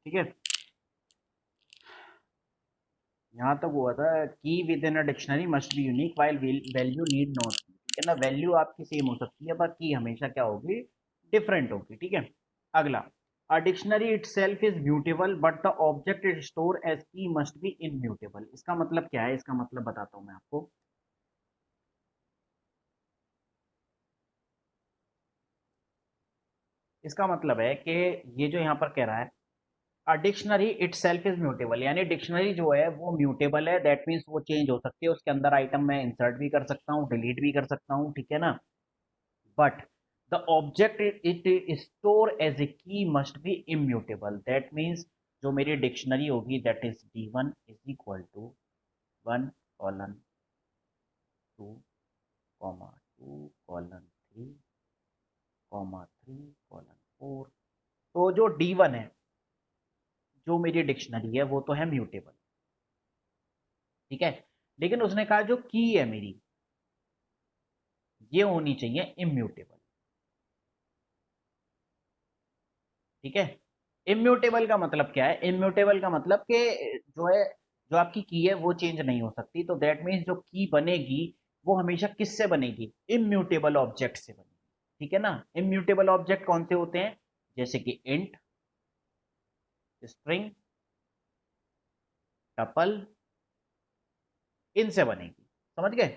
ठीक है, यहाँ तक हुआ था की within a dictionary must be unique while value need not, ठीक है ना, वैल्यू आपकी सेम हो सकती है पर की हमेशा क्या होगी, डिफरेंट होगी। ठीक है, अगला, a dictionary itself is mutable but the object it store as key must be immutable. इसका मतलब क्या है, इसका मतलब बताता हूँ मैं आपको। इसका मतलब है कि ये जो यहाँ पर कह रहा है dictionary it self is mutable, यानी डिक्शनरी जो है वो म्यूटेबल है, दैट मीन्स वो चेंज हो सकती है, उसके अंदर आइटम मैं इंसर्ट भी कर सकता हूँ, डिलीट भी कर सकता हूँ, ठीक है ना, but the object it store as a key must be immutable, that means जो मेरी डिक्शनरी होगी that is D1 is equal to 1:2,2,3,4। तो जो D1 है, जो मेरी डिक्शनरी है वो तो है म्यूटेबल, ठीक है, लेकिन उसने कहा जो की है मेरी ये होनी चाहिए इम्यूटेबल। ठीक है, इम्यूटेबल का मतलब क्या है, इम्यूटेबल का मतलब कि जो है, जो आपकी की है वो चेंज नहीं हो सकती, तो दैट मीन्स जो की बनेगी वो हमेशा किससे बनेगी, इम्यूटेबल ऑब्जेक्ट से बनेगी। ठीक है ना, इम्यूटेबल ऑब्जेक्ट कौन से होते हैं, जैसे कि इंट, स्ट्रिंग, टपल, इनसे बनेगी। समझ गए,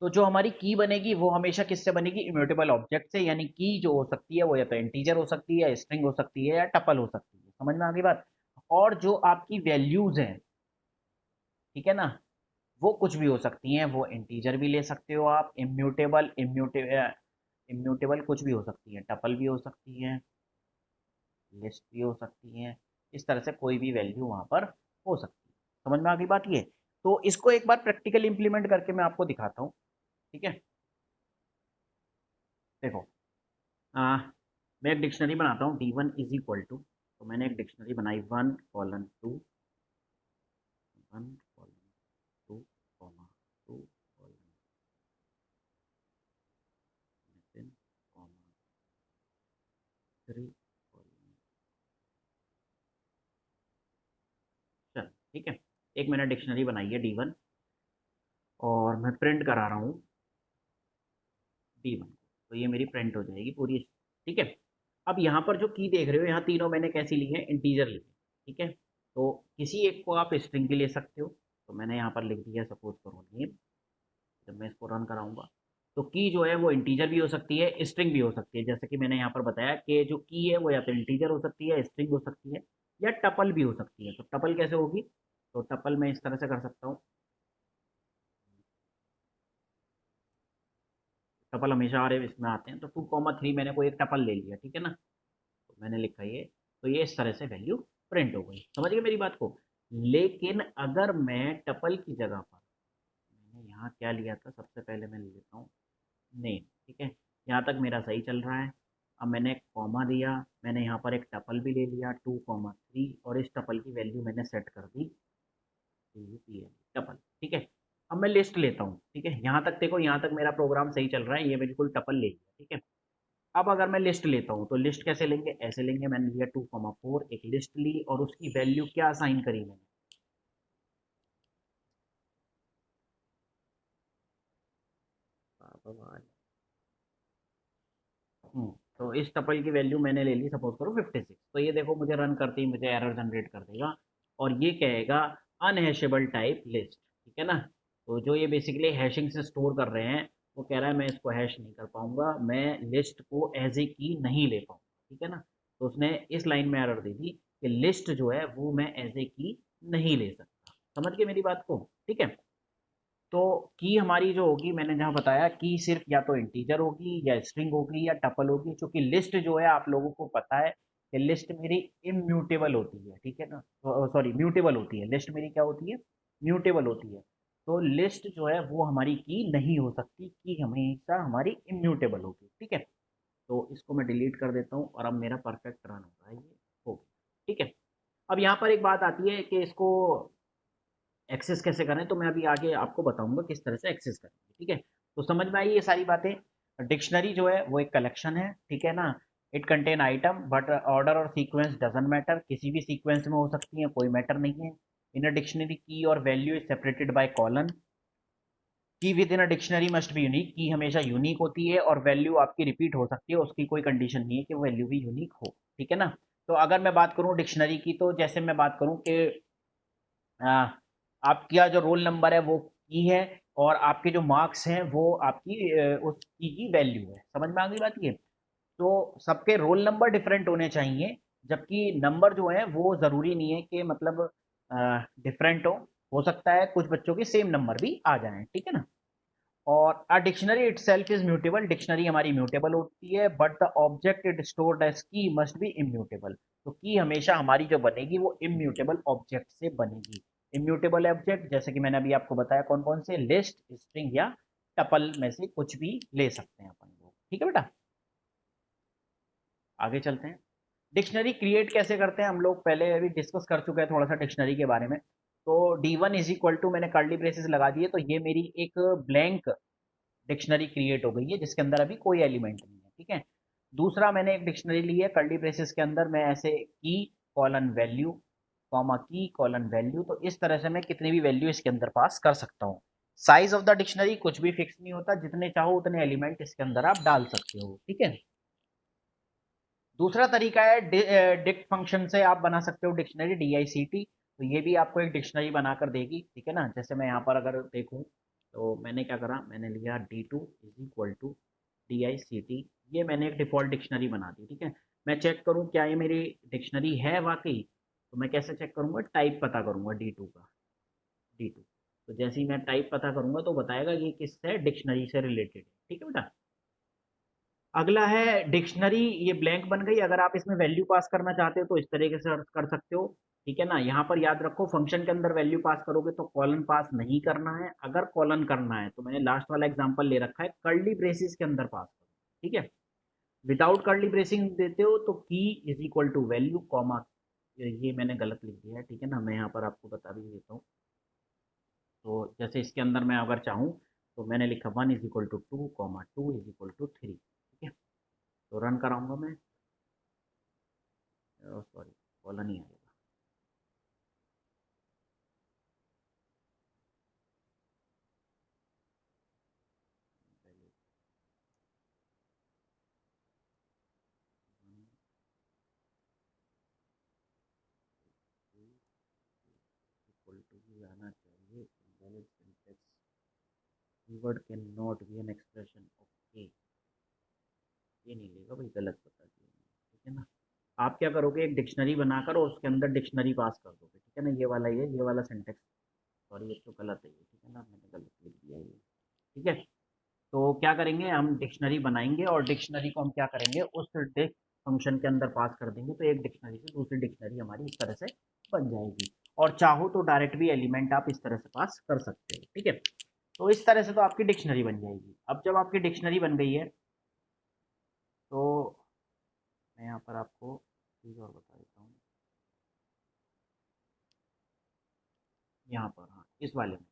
तो जो हमारी की बनेगी वो हमेशा किससे बनेगी, इम्यूटेबल ऑब्जेक्ट से, यानी की जो हो सकती है वो या तो इंटीजर हो सकती है, स्ट्रिंग हो सकती है, या टपल हो सकती है। समझ में आ गई बात। और जो आपकी वैल्यूज हैं, ठीक है ना, वो कुछ भी हो सकती हैं, वो इंटीजर भी ले सकते हो आप, इम्यूटेबल इम्यूटेबल कुछ भी हो सकती है, टपल भी हो सकती है, लिस्ट भी हो सकती है, इस तरह से कोई भी वैल्यू वहां पर हो सकती है। समझ में आ गई बात ये। तो इसको एक बार प्रैक्टिकल इंप्लीमेंट करके मैं आपको दिखाता हूँ। ठीक है, देखो, आ, मैं एक डिक्शनरी बनाता हूँ, D1 इज इक्वल टू, तो मैंने एक डिक्शनरी बनाई 1:2, 1:2, 2, 3। चल ठीक है, एक मैंने डिक्शनरी बनाई है D1 और मैं प्रिंट करा रहा हूँ D1, तो ये मेरी प्रिंट हो जाएगी पूरी। ठीक है, अब यहाँ पर जो की देख रहे हो, यहाँ तीनों मैंने कैसी ली है, इंटीजर ली है। ठीक है, तो किसी एक को आप स्ट्रिंग भी ले सकते हो, तो मैंने यहाँ पर लिख दिया सपोज करो नेम। जब मैं इसको रन कराऊंगा तो की जो है वो इंटीजर भी हो सकती है, स्ट्रिंग भी हो सकती है, जैसे कि मैंने यहाँ पर बताया कि जो की है वो या तो इंटीजर हो सकती है, स्ट्रिंग हो सकती है, या टपल भी हो सकती है। तो टपल कैसे होगी, तो टपल मैं इस तरह से कर सकता हूँ, टपल हमेशा आ रहे इसमें आते हैं, तो 2,3 मैंने कोई एक टपल ले लिया, ठीक है ना, तो मैंने लिखा ये, तो ये इस तरह से वैल्यू प्रिंट हो गई। समझ गए मेरी बात को। लेकिन अगर मैं टपल की जगह पर, मैंने यहाँ क्या लिया था, सबसे पहले मैं ले लेता हूँ नेम। ठीक है, यहाँ तक मेरा सही चल रहा है। अब मैंने एक कॉमा दिया, मैंने यहाँ पर एक टपल भी ले लिया 2,3, और इस टपल की वैल्यू मैंने सेट कर दी टपल। ठीक है, अब मैं लिस्ट लेता हूँ। ठीक है, यहाँ तक देखो, यहाँ तक मेरा प्रोग्राम सही चल रहा है, ये बिल्कुल टपल ले लिया। ठीक है, अब अगर मैं लिस्ट लेता हूँ तो लिस्ट कैसे लेंगे, ऐसे लेंगे, मैंने लिया 2,4, एक लिस्ट ली और उसकी वैल्यू क्या असाइन करी मैंने, तो इस टपल की वैल्यू मैंने ले ली सपोज करो 56। तो ये देखो मुझे रन करते ही मुझे एरर जनरेट कर देगा और ये कहेगा अनहैशेबल टाइप लिस्ट। ठीक है ना, तो जो ये बेसिकली हैशिंग से स्टोर कर रहे हैं, वो कह रहा है मैं इसको हैश नहीं कर पाऊंगा, मैं लिस्ट को एज ए की नहीं ले पाऊंगा। ठीक है ना, तो उसने इस लाइन में एरर दे दी कि लिस्ट जो है वो मैं एज ए की नहीं ले सकता। समझ गए मेरी बात को। ठीक है, तो की हमारी जो होगी, मैंने जहाँ बताया की सिर्फ या तो इंटीजर होगी या स्ट्रिंग होगी या टपल होगी, क्योंकि लिस्ट जो है आप लोगों को पता है कि लिस्ट मेरी इम्यूटेबल होती है। ठीक है ना, सॉरी म्यूटेबल होती है, लिस्ट मेरी क्या होती है, म्यूटेबल होती है। तो लिस्ट जो है वो हमारी की नहीं हो सकती, की हमेशा हमारी इम्यूटेबल होगी। ठीक है, तो इसको मैं डिलीट कर देता हूँ और अब मेरा परफेक्ट रन होगा, ये हो गया। ठीक है, अब यहाँ पर एक बात आती है कि इसको एक्सेस कैसे करें, तो मैं अभी आगे आपको बताऊंगा किस तरह से एक्सेस करें। ठीक है, तो समझ में आई ये सारी बातें। डिक्शनरी जो है वो एक कलेक्शन है, ठीक है ना, it contain item but order और सीक्वेंस डजंट मैटर, किसी भी सीक्वेंस में हो सकती है, कोई मैटर नहीं है। इन अ डिक्शनरी की और value is separated by colon. Key within a dictionary must be unique, key हमेशा यूनिक होती है और वैल्यू आपकी रिपीट हो सकती है, उसकी कोई कंडीशन नहीं है कि वैल्यू भी यूनिक हो, ठीक है ना। तो अगर मैं बात करूं डिक्शनरी की, तो जैसे मैं बात करूं कि आपका जो रोल नंबर है वो की है, और आपके जो मार्क्स हैं वो आपकी उस की वैल्यू है। समझ में आ गई बात ये। तो सबके रोल नंबर डिफरेंट होने चाहिए, जबकि नंबर जो है वो ज़रूरी नहीं है कि मतलब डिफरेंट हो सकता है कुछ बच्चों के सेम नंबर भी आ जाएं, ठीक है ना। और a dictionary itself is mutable, dictionary हमारी म्यूटेबल होती है, but the object it stored as key must be immutable. तो की हमेशा हमारी जो बनेगी वो इम्यूटेबल ऑब्जेक्ट से बनेगी। इम्यूटेबल ऑब्जेक्ट जैसे कि मैंने अभी आपको बताया कौन कौन से, लिस्ट, स्ट्रिंग या टपल में से कुछ भी ले सकते हैं अपन लोग, ठीक है बेटा। आगे चलते हैं। डिक्शनरी क्रिएट कैसे करते हैं हम लोग, पहले अभी डिस्कस कर चुके हैं थोड़ा सा डिक्शनरी के बारे में। तो D1 इज इक्वल टू, मैंने कर्ली ब्रेसेस लगा दिए, तो ये मेरी एक ब्लैंक डिक्शनरी क्रिएट हो गई है जिसके अंदर अभी कोई एलिमेंट नहीं है, ठीक है। दूसरा मैंने एक डिक्शनरी ली है, कर्ली ब्रेसेस के अंदर मैं ऐसे की कॉलन वैल्यू कॉमा की कॉलन वैल्यू, तो इस तरह से मैं कितनी भी वैल्यू इसके अंदर पास कर सकता हूँ। साइज ऑफ द डिक्शनरी कुछ भी फिक्स नहीं होता, जितने चाहो उतने एलिमेंट इसके अंदर आप डाल सकते हो, ठीक है। दूसरा तरीका है डिक्ट फंक्शन से आप बना सकते हो डिक्शनरी, DICT। तो ये भी आपको एक डिक्शनरी बनाकर देगी, ठीक है ना। जैसे मैं यहाँ पर अगर देखूँ, तो मैंने क्या करा, मैंने लिया D2 is equal to DICT, ये मैंने एक डिफ़ॉल्ट डिक्शनरी बना दी, ठीक है। मैं चेक करूँ क्या ये मेरी डिक्शनरी है वाकई, तो मैं कैसे चेक करूँगा, टाइप पता करूँगा D2 का, D2। तो जैसे ही मैं टाइप पता करूँगा तो बताएगा कि किससे, डिक्शनरी से रिलेटेड है, ठीक है बेटा। अगला है डिक्शनरी, ये ब्लैंक बन गई, अगर आप इसमें वैल्यू पास करना चाहते हो तो इस तरीके से कर सकते हो, ठीक है ना। यहाँ पर याद रखो फंक्शन के अंदर वैल्यू पास करोगे तो कॉलन पास नहीं करना है, अगर कॉलन करना है तो मैंने लास्ट वाला एग्जांपल ले रखा है, कर्ली ब्रेसिस के अंदर पास करो, ठीक है। विदाउट कर्ली ब्रेसिंग देते हो तो key is equal to value comma, ये मैंने गलत लिख दिया है, ठीक है ना, मैं यहाँ पर आपको बता भी देता हूँ। तो जैसे इसके अंदर मैं अगर चाहूँ तो मैंने लिखा 1 is equal to 2 comma 2 is equal to 3, ठीक है। तो रन कराऊंगा मैं, सॉरी कॉलन ही आएगा। इक्वल टू भी आना चाहिए, invalid syntax, keyword can not be an expression, okay, ये नहीं लेगा भाई, गलत बता दिया मैंने, ठीक है ना। आप क्या करोगे, एक डिक्शनरी बनाकर और उसके अंदर डिक्शनरी पास कर दोगे, ठीक है ना, ये वाला सिंटेक्स, सॉरी ये तो गलत है ये, ठीक है ना, मैंने गलत लिख दिया ये, ठीक है। तो क्या करेंगे, हम डिक्शनरी बनाएंगे और डिक्शनरी को हम क्या करेंगे, उस डिक फंक्शन के अंदर पास कर देंगे, तो एक डिक्शनरी से दूसरी डिक्शनरी हमारी इस तरह से बन जाएगी। और चाहो तो डायरेक्ट भी एलिमेंट आप इस तरह से पास कर सकते हो, ठीक है। तो इस तरह से तो आपकी डिक्शनरी बन जाएगी। अब जब आपकी डिक्शनरी बन गई है तो मैं यहाँ पर आपको चीज़ और बता देता हूँ, यहाँ पर, हाँ इस वाले में।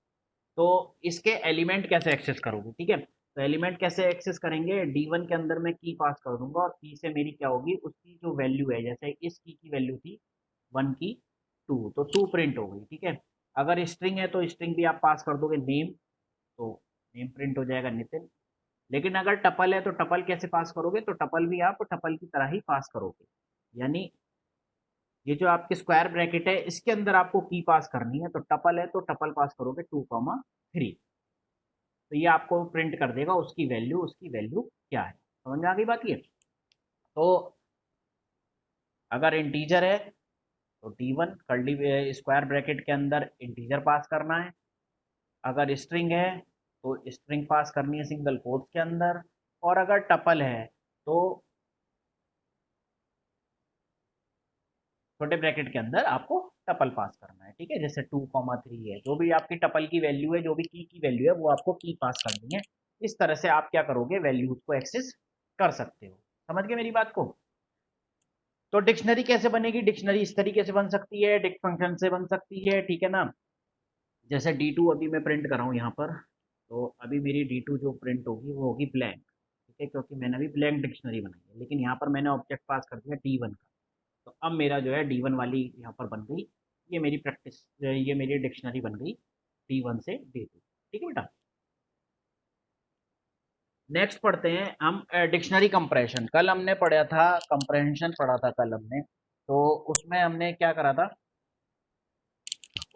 तो इसके एलिमेंट कैसे एक्सेस करोगे, ठीक है। तो एलिमेंट कैसे एक्सेस करेंगे, D1 के अंदर मैं की पास कर दूंगा और की से मेरी क्या होगी, उसकी जो वैल्यू है, जैसे इस की वैल्यू थी 1 की 2, तो 2 प्रिंट हो गई, ठीक है। अगर स्ट्रिंग है तो स्ट्रिंग भी आप पास कर दोगे नेम, तो नेम प्रिंट हो जाएगा नितिन। लेकिन अगर टपल है तो टपल कैसे पास करोगे, तो टपल भी आप टपल की तरह ही पास करोगे, यानी ये जो आपके स्क्वायर ब्रैकेट है इसके अंदर आपको की पास करनी है, तो टपल है तो टपल पास करोगे 2, 3, तो ये आपको प्रिंट कर देगा उसकी वैल्यू क्या है। समझ में आ गई बात ये। तो अगर इंटीजर है तो D1 कर्ली स्क्वायर ब्रैकेट के अंदर इंटीजर पास करना है, अगर स्ट्रिंग है तो स्ट्रिंग पास करनी है सिंगल कोट्स के अंदर, और अगर टपल है तो छोटे ब्रैकेट के अंदर आपको टपल पास करना है, ठीक है। जैसे 2, 3 है, जो भी आपकी टपल की वैल्यू है, जो भी की वैल्यू है वो आपको की पास करनी है। इस तरह से आप क्या करोगे, वैल्यूज को एक्सेस कर सकते हो। समझ गए मेरी बात को। तो डिक्शनरी कैसे बनेगी, डिक्शनरी इस तरीके से बन सकती है, डिक्ट फंक्शन से बन सकती है, ठीक है ना। जैसे D2 अभी मैं प्रिंट कर रहा हूँ यहाँ पर, तो अभी मेरी D2 जो प्रिंट होगी वो होगी ब्लैंक, ठीक है, क्योंकि मैंने अभी ब्लैंक डिक्शनरी बनाई है, लेकिन यहाँ पर मैंने ऑब्जेक्ट पास कर दिया D1 का। तो अब मेरा जो है D1 वाली यहाँ पर बन गई, ये मेरी प्रैक्टिस, ये मेरी डिक्शनरी बन गई D1 से D2। ठीक है बेटा। नेक्स्ट पढ़ते हैं हम डिक्शनरी कंप्रेशन। कल हमने पढ़ा था कंप्रेhension पढ़ा था कल हमने, तो उसमें हमने क्या करा था,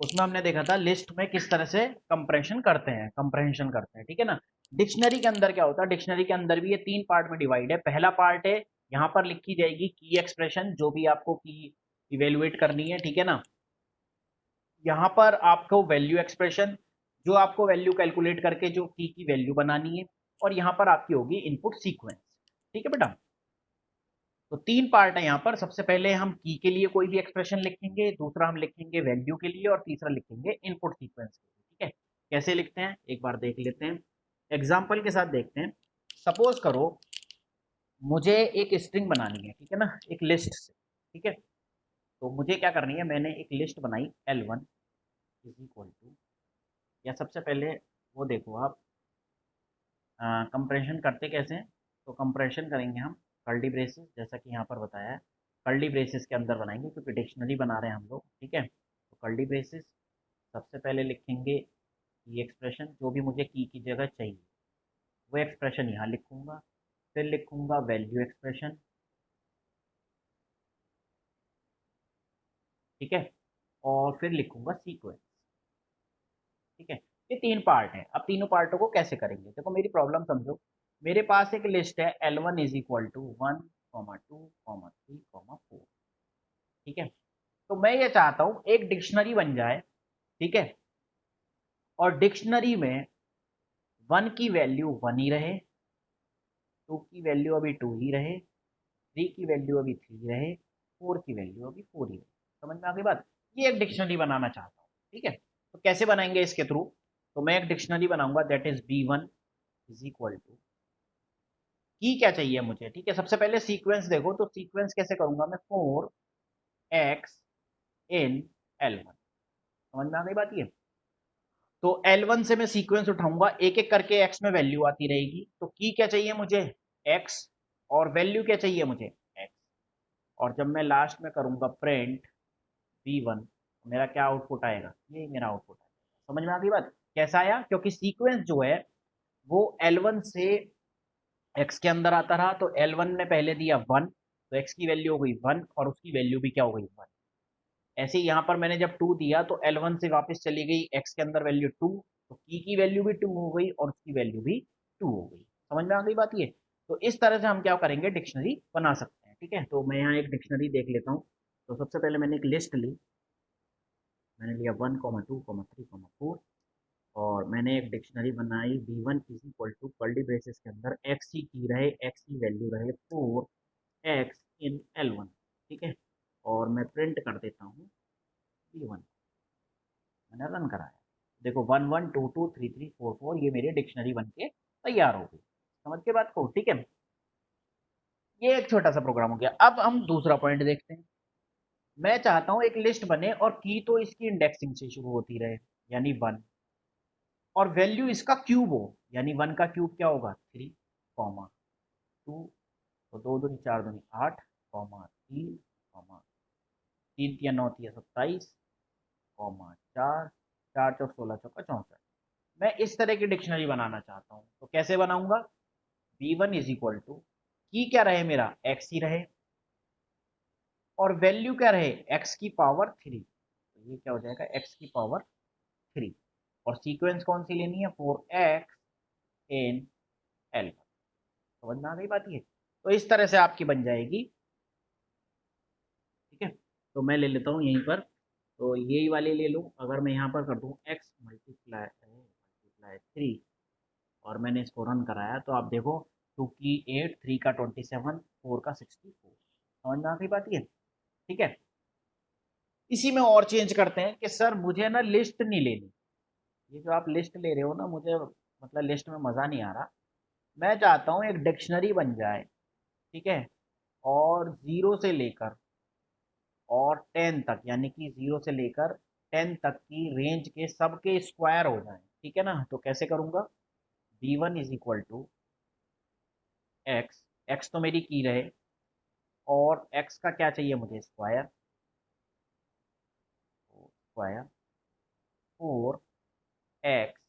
उसमें हमने देखा था लिस्ट में किस तरह से कंप्रेशन करते हैं, कंप्रेhension करते हैं। ठीक है ना। डिक्शनरी के अंदर क्या होता है, डिक्शनरी के अंदर भी ये 3 पार्ट में डिवाइड है। पहला पार्ट है, यहाँ पर लिखी जाएगी की एक्सप्रेशन, जो भी आपको की इवेल्युएट करनी है। ठीक है ना। यहाँ पर आपको वैल्यू एक्सप्रेशन, जो आपको वैल्यू कैलकुलेट करके जो की वैल्यू बनानी है, और यहाँ पर आपकी होगी इनपुट सीक्वेंस। ठीक है बेटा। तो 3 पार्ट है यहाँ पर। सबसे पहले हम की के लिए कोई भी एक्सप्रेशन लिखेंगे, दूसरा हम लिखेंगे वैल्यू के लिए, और तीसरा लिखेंगे इनपुट सीक्वेंस के लिए। ठीक है। कैसे लिखते हैं एक बार देख लेते हैं, एग्जाम्पल के साथ देखते हैं। सपोज करो मुझे एक स्ट्रिंग बनानी है, ठीक है ना, एक लिस्ट से। ठीक है। तो मुझे क्या करनी है, मैंने एक लिस्ट बनाई L1 इज इक्वल टू, या सबसे पहले वो देखो आप कंप्रेशन करते कैसे हैं। तो कंप्रेशन करेंगे हम कर्ली ब्रेसेस, जैसा कि यहाँ पर बताया है, कर्ली ब्रेसेस के अंदर बनाएंगे क्योंकि डिक्शनरी बना रहे हैं हम लोग। ठीक है। तो कर्ली ब्रेसेस, सबसे पहले लिखेंगे की एक्सप्रेशन, जो भी मुझे की जगह चाहिए वो एक्सप्रेशन यहाँ लिखूंगा। फिर लिखूंगा वैल्यू एक्सप्रेशन। ठीक है। और फिर लिखूंगा सीक्वेंस। ठीक है। ये 3 पार्ट है। अब तीनों पार्टों को कैसे करेंगे, देखो मेरी प्रॉब्लम समझो। मेरे पास एक लिस्ट है L1 इज इक्वल टू 1, 2, 3, 4। ठीक है। तो मैं ये चाहता हूं एक डिक्शनरी बन जाए। ठीक है। और डिक्शनरी में 1 की वैल्यू 1 ही रहे, 2 की वैल्यू अभी 2 ही रहे, 3 की वैल्यू अभी 3 रहे, 4 की वैल्यू अभी 4 ही रहे। समझ में आ गई बात। ये एक डिक्शनरी बनाना चाहता हूँ। ठीक है। तो कैसे बनाएंगे इसके थ्रू, तो मैं एक डिक्शनरी बनाऊंगा that is B1 is equal to, key क्या चाहिए मुझे। ठीक है। सबसे पहले सीक्वेंस देखो, तो सीक्वेंस कैसे करूंगा मैं, 4x इन L1। समझ में आ गई बात ये। तो L1 से मैं सीक्वेंस उठाऊंगा, एक एक करके x में वैल्यू आती रहेगी। तो की क्या चाहिए मुझे, x, और वैल्यू क्या चाहिए मुझे, x। और जब मैं लास्ट में करूंगा प्रिंट B1, तो मेरा क्या आउटपुट आएगा, ये मेरा आउटपुट आएगा। समझ में आ गई बात। कैसा आया, क्योंकि सीक्वेंस जो है वो L1 से x के अंदर आता रहा, तो L1 ने पहले दिया 1, तो x की वैल्यू हो गई 1, और उसकी वैल्यू भी क्या हो गई 1। ऐसे ही यहाँ पर मैंने जब 2 दिया तो L1 से वापस चली गई x के अंदर वैल्यू 2, तो की वैल्यू भी 2 हो गई और उसकी वैल्यू भी 2 हो गई। समझ में आ गई बात ये। तो इस तरह से हम क्या करेंगे, डिक्शनरी बना सकते हैं। ठीक है। तो मैं यहाँ एक डिक्शनरी देख लेता हूँ। तो सबसे पहले मैंने एक लिस्ट ली, मैंने लिया 1, 2, 3, 4, और मैंने एक डिक्शनरी बनाई B1 is equal to, curly braces के अंदर x की रहे, x की वैल्यू रहे 4x इन L1। ठीक है। और मैं प्रिंट कर देता हूँ B1, मैंने रन कराया। देखो 1, 1, 2, 2, 3, 3, 4, 4, ये मेरी डिक्शनरी बन के तैयार हो गई। समझ के बात को। ठीक है। ये एक छोटा सा प्रोग्राम हो गया। अब हम दूसरा पॉइंट देखते हैं। मैं चाहता हूं एक लिस्ट बने और की तो इसकी इंडेक्सिंग से शुरू होती रहे, यानी 1, और वैल्यू इसका क्यूब हो, यानी 1 का क्यूब क्या होगा 3, 2, तो 2 दूनी 4 दूनी 8, 3, 3 तिया 9 तिया 27, 4, 4 चौक 16 चौका 64। मैं इस तरह की डिक्शनरी बनाना चाहता हूँ। तो कैसे बनाऊंगा, B1 is equal to, key क्या रहे मेरा x ही रहे, और वैल्यू क्या रहे x की पावर 3, तो ये क्या हो जाएगा x की पावर 3, और सीक्वेंस कौन सी लेनी है 4x इन L1। समझ में आ गई बात ये। तो इस तरह से आपकी बन जाएगी। ठीक है। तो मैं ले लेता हूँ यहीं पर, तो यही वाली ले लूँ। अगर मैं यहाँ पर कर दूँ x मल्टीप्लाई 3, और मैंने इसको रन कराया, तो आप देखो 2 की 8, 3 का 27, 4 का 64। समझ में आ गई बात ये। ठीक है। इसी में और चेंज करते हैं कि सर मुझे ना लिस्ट नहीं लेनी, ये जो आप लिस्ट ले रहे हो ना, मुझे मतलब लिस्ट में मज़ा नहीं आ रहा। मैं चाहता हूँ एक डिक्शनरी बन जाए। ठीक है। और 0 से लेकर और 10 तक, यानी कि 0 से लेकर 10 तक की रेंज के सबके स्क्वायर हो जाएं। ठीक है ना। तो कैसे करूँगा, B1 is equal to x, x तो मेरी की रहे, और एक्स का क्या चाहिए मुझे, square, square 4x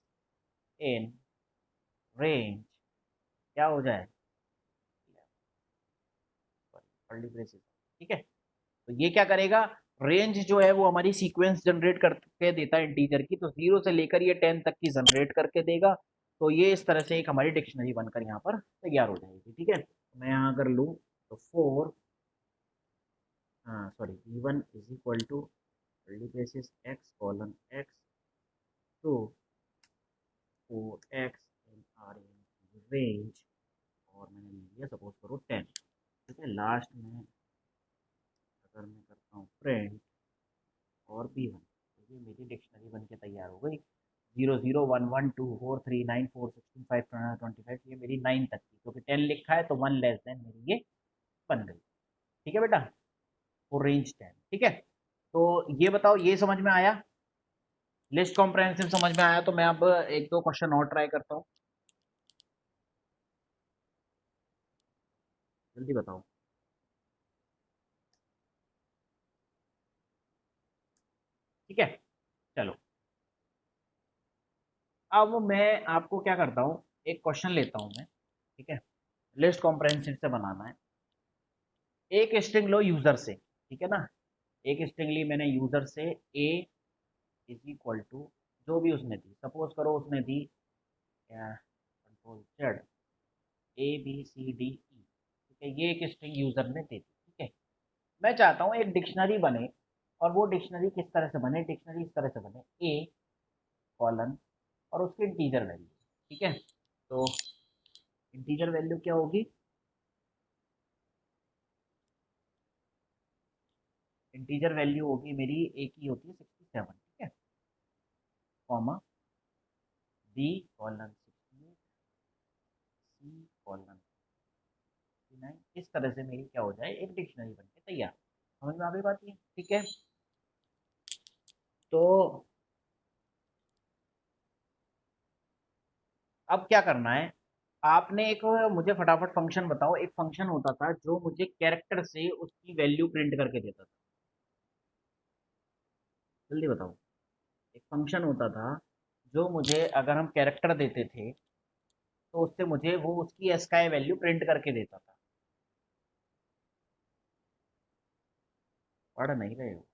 in range क्या हो जाए, कर्ली ब्रेसेस, ठीक है। तो ये क्या करेगा, रेंज जो है वो हमारी सीक्वेंस जनरेट करके देता है इंटीजर की, तो 0 से लेकर ये 10 तक की जनरेट करके देगा। तो ये इस तरह से एक हमारी डिक्शनरी बनकर यहाँ पर तैयार हो जाएगी, ठीक है। मैं यहाँ अगर लूँ तो 4, हाँ sorry, v1 is equal to curly braces x colon x two 4x in r range, और मैंने ले लिया सपोज करो 10, ठीक है। लास्ट में अगर मैं करता हूँ प्रिंट और b1, तो ये मेरी डिक्शनरी बन के तैयार हो गई। 0 0 1 1 2 4 3 9 4 16 5 25 ये मेरी 9 तक की, क्योंकि 10 लिखा है तो 1 लेस देन मेरी ये बन गई, ठीक है बेटा। वो रेंज 10, ठीक है। तो ये बताओ, ये समझ में आया, लिस्ट कॉम्प्रहेंसिव समझ में आया? तो मैं अब एक दो क्वेश्चन और ट्राई करता हूँ, जल्दी बताओ, ठीक है। चलो, अब मैं आपको क्या करता हूँ, एक क्वेश्चन लेता हूँ मैं, ठीक है। लिस्ट कॉम्प्रहेंसिव से बनाना है। एक स्ट्रिंग लो यूजर से, ठीक है ना। एक स्ट्रिंग ली मैंने यूजर से, ए इज इक्वल टू जो भी उसने दी, सपोज करो उसने दी control Z A B C D E, ठीक है। ये एक स्ट्रिंग यूजर ने दे दी, ठीक है। मैं चाहता हूँ एक डिक्शनरी बने, और वो डिक्शनरी किस तरह से बने, डिक्शनरी इस तरह से बने, ए कॉलन और उसकी इंटीजर वैल्यू, ठीक है। तो इंटीजर वैल्यू क्या होगी, इंटीजर वैल्यू होगी मेरी, ए की होती है 67, ठीक है, comma B colon 68, C colon 69, इस तरह से मेरी क्या हो जाए, एक डिक्शनरी बन के तैयार। समझ में आ गई बात ये, ठीक है। तो अब क्या करना है, आपने एक, मुझे फटाफट फंक्शन बताओ, एक फंक्शन होता था जो मुझे कैरेक्टर से उसकी वैल्यू प्रिंट करके देता था, जल्दी बताओ। एक फंक्शन होता था जो मुझे, अगर हम कैरेक्टर देते थे तो उससे मुझे वो उसकी एस्काई वैल्यू प्रिंट करके देता था। पढ़ नहीं रहे हो?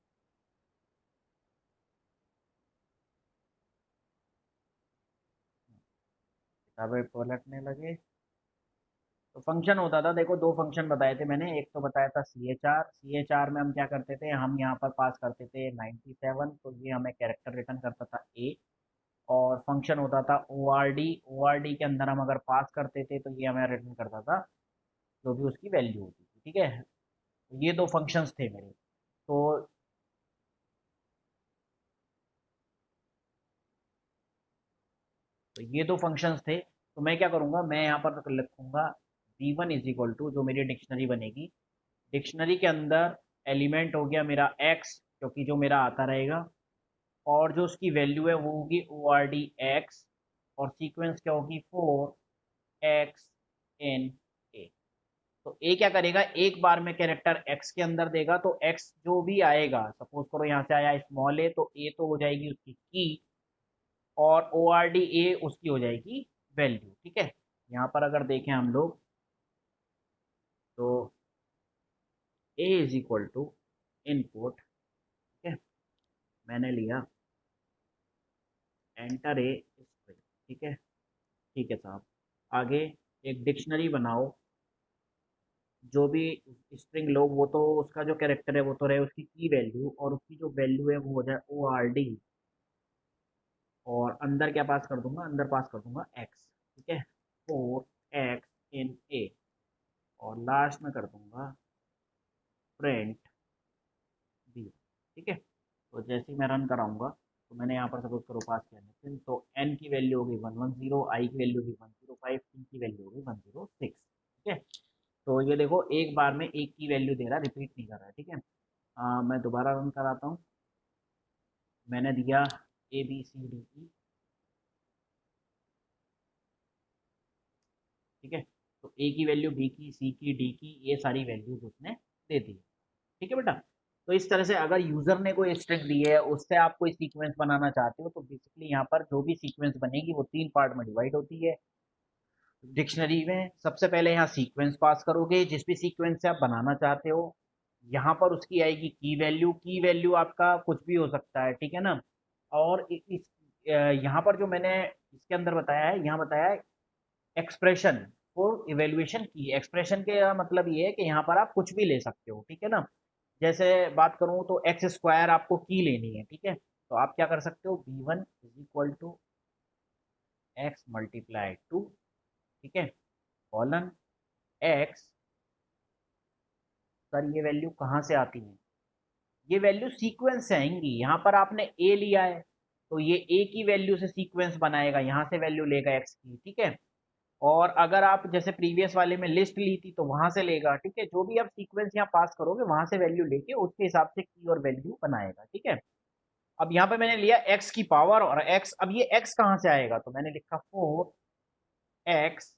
किताबें पलटने लगे। तो फंक्शन होता था, देखो दो फंक्शन बताए थे मैंने, एक तो बताया था C H R, C H R में हम क्या करते थे, हम यहाँ पर पास करते थे 97, तो ये हमें कैरेक्टर रिटर्न करता था ए। और फंक्शन होता था O R D, O R D के अंदर हम अगर पास करते थे तो ये हमें रिटर्न करता था जो भी उसकी वैल्यू होती थी, ठीक है। तो ये दो फंक्शंस थे मेरे। तो ये दो फंक्शंस थे, तो मैं क्या करूँगा, मैं यहाँ पर लिखूंगा v1 इज इक्वल टू, जो मेरी डिक्शनरी बनेगी, डिक्शनरी के अंदर एलिमेंट हो गया मेरा x, क्योंकि जो मेरा आता रहेगा, और जो उसकी वैल्यू है वो होगी ओ आर डी एक्स, और सीक्वेंस क्या होगी 4x इन ए। तो ए क्या करेगा, एक बार में कैरेक्टर एक्स के अंदर देगा, तो एक्स जो भी आएगा, सपोज करो यहाँ से आया स्मॉल ए, तो ए तो हो जाएगी उसकी की, और ओ आर डी ए उसकी हो जाएगी वैल्यू, ठीक है। यहाँ पर अगर देखें हम लोग, तो ए इज इक्वल टू इनपुट, ठीक है, मैंने लिया एंटर ए स्ट्रिंग, ठीक है, ठीक है साहब। आगे एक डिक्शनरी बनाओ, जो भी स्ट्रिंग लो वो तो उसका जो कैरेक्टर है वो तो रहे उसकी की वैल्यू, और उसकी जो वैल्यू है वो हो जाए ओ आर डी, और अंदर क्या पास कर दूंगा, अंदर पास कर दूंगा एक्स, ठीक है, 4x इन ए, और लास्ट में कर दूंगा प्रिंट बी, ठीक है। तो जैसे ही मैं रन कराऊंगा, तो मैंने यहाँ पर सपोज करो पास किया नितिन, तो n की वैल्यू होगी 110, i की वैल्यू होगी 105, t की वैल्यू होगी 106, ठीक है। तो ये देखो एक बार में एक की वैल्यू दे रहा है, रिपीट नहीं कर रहा है, ठीक है। मैं दोबारा रन कराता हूँ, मैंने दिया ए बी सी डी ई, ठीक है। तो ए की वैल्यू, बी की, सी की, डी की, ये सारी वैल्यूज उसने दे दी। ठीक है बेटा। तो इस तरह से अगर यूजर ने कोई स्ट्रिंग दी है, उससे आप कोई सीक्वेंस बनाना चाहते हो, तो बेसिकली यहाँ पर जो भी सीक्वेंस बनेगी वो 3 पार्ट में डिवाइड होती है। डिक्शनरी में सबसे पहले यहाँ सीक्वेंस पास करोगे, जिस भी सीक्वेंस से आप बनाना चाहते हो। यहाँ पर उसकी आएगी की वैल्यू आपका कुछ भी हो सकता है, ठीक है ना। और यहाँ पर जो मैंने इसके अंदर बताया है, यहाँ बताया है एक्सप्रेशन फॉर इवेल्युएशन की। एक्सप्रेशन का मतलब ये है कि यहाँ पर आप कुछ भी ले सकते हो, ठीक है ना। जैसे बात करूँ तो एक्स स्क्वायर आपको की लेनी है, ठीक है। तो आप क्या कर सकते हो, B one is equal to x multiply two, ठीक है, कॉलन एक्स। सर ये वैल्यू कहाँ से आती है, ये वैल्यू सीक्वेंस से आएंगी। यहाँ पर आपने ए लिया है, तो ये ए की वैल्यू से सीक्वेंस बनाएगा, यहाँ से वैल्यू लेगा एक्स की, ठीक है। और अगर आप जैसे प्रीवियस वाले में लिस्ट ली थी तो वहां से लेगा, ठीक है। जो भी आप सीक्वेंस यहाँ पास करोगे वहां से वैल्यू लेके उसके हिसाब से की और वैल्यू बनाएगा, ठीक है। अब यहाँ पे मैंने लिया एक्स की पावर और एक्स, अब ये एक्स कहाँ से आएगा, तो मैंने लिखा फोर एक्स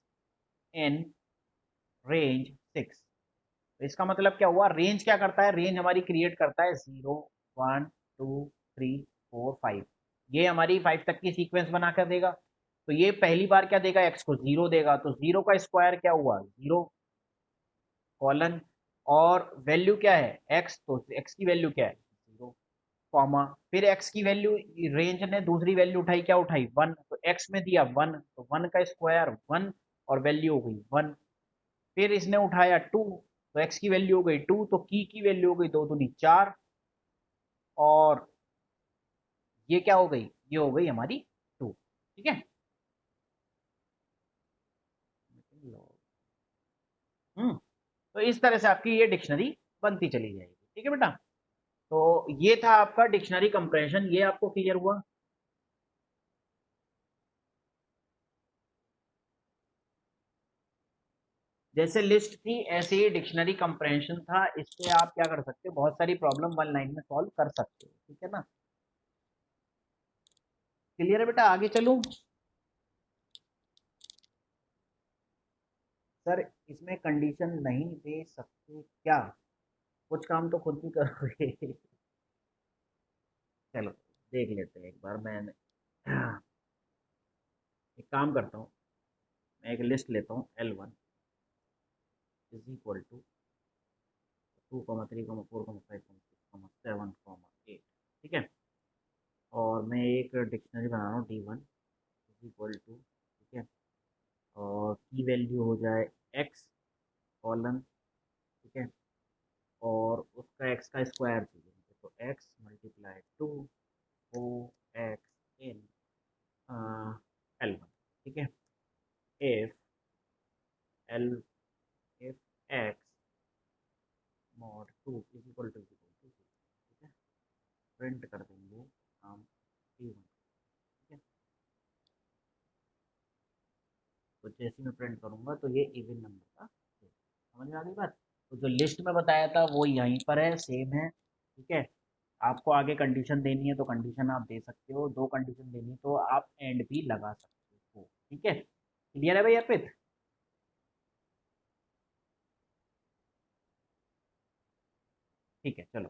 इन रेंज 6। तो इसका मतलब क्या हुआ, रेंज क्या करता है, रेंज हमारी क्रिएट करता है 0 1 2 3 4 5। ये हमारी 5 तक की सीक्वेंस बना कर देगा। तो ये पहली बार क्या देगा, एक्स को 0 देगा, तो 0 का स्क्वायर क्या हुआ 0, कॉलन, और वैल्यू क्या है एक्स, तो एक्स की वैल्यू क्या है 0, कॉमा, फिर एक्स की वैल्यू, रेंज ने दूसरी वैल्यू उठाई, क्या उठाई 1, तो एक्स में दिया 1, तो 1 का स्क्वायर 1 और वैल्यू हो गई 1। फिर इसने उठाया 2, तो एक्स की वैल्यू हो गई 2, तो की वैल्यू हो गई 2 दूनी 4, और ये क्या हो गई, ये हो गई हमारी 2, ठीक है। तो इस तरह से आपकी ये डिक्शनरी बनती चली जाएगी, ठीक है बेटा। तो ये था आपका डिक्शनरी कंप्रेशन, ये आपको क्लियर हुआ। जैसे लिस्ट थी ऐसे ही डिक्शनरी कंप्रेhension था, इससे आप क्या कर सकते हो, बहुत सारी प्रॉब्लम वन लाइन में सॉल्व कर सकते हो, ठीक है ना। क्लियर है बेटा, आगे चलूं। सर इसमें कंडीशन नहीं दे सकते क्या, कुछ काम तो खुद भी करोगे। चलो देख लेते हैं एक बार। मैं एक काम करता हूँ, मैं एक लिस्ट लेता हूँ L1 इज इक्वल टू 2,3,4,5,6,7,8, ठीक है। और मैं एक डिक्शनरी बना रहा हूँ D1 इज इक्वल टू, ठीक है, और की वैल्यू हो जाए एक्स, कॉलन, ठीक है, और उसका एक्स का स्क्वायर चाहिए मुझे, तो x multiply two o x in L1, ठीक है। If L if x mod 2 is equal to, ठीक है, प्रिंट कर देंगे हम D1, ठीक है। तो जैसे मैं प्रिंट करूंगा तो ये इवन नंबर का है। समझ में आ गई बात। तो जो लिस्ट में बताया था वो यहीं पर है, सेम है, ठीक है। आपको आगे कंडीशन देनी है तो कंडीशन आप दे सकते हो, दो कंडीशन देनी है तो आप एंड भी लगा सकते हो, ठीक है। क्लियर है भाई अर्पित। ठीक है चलो,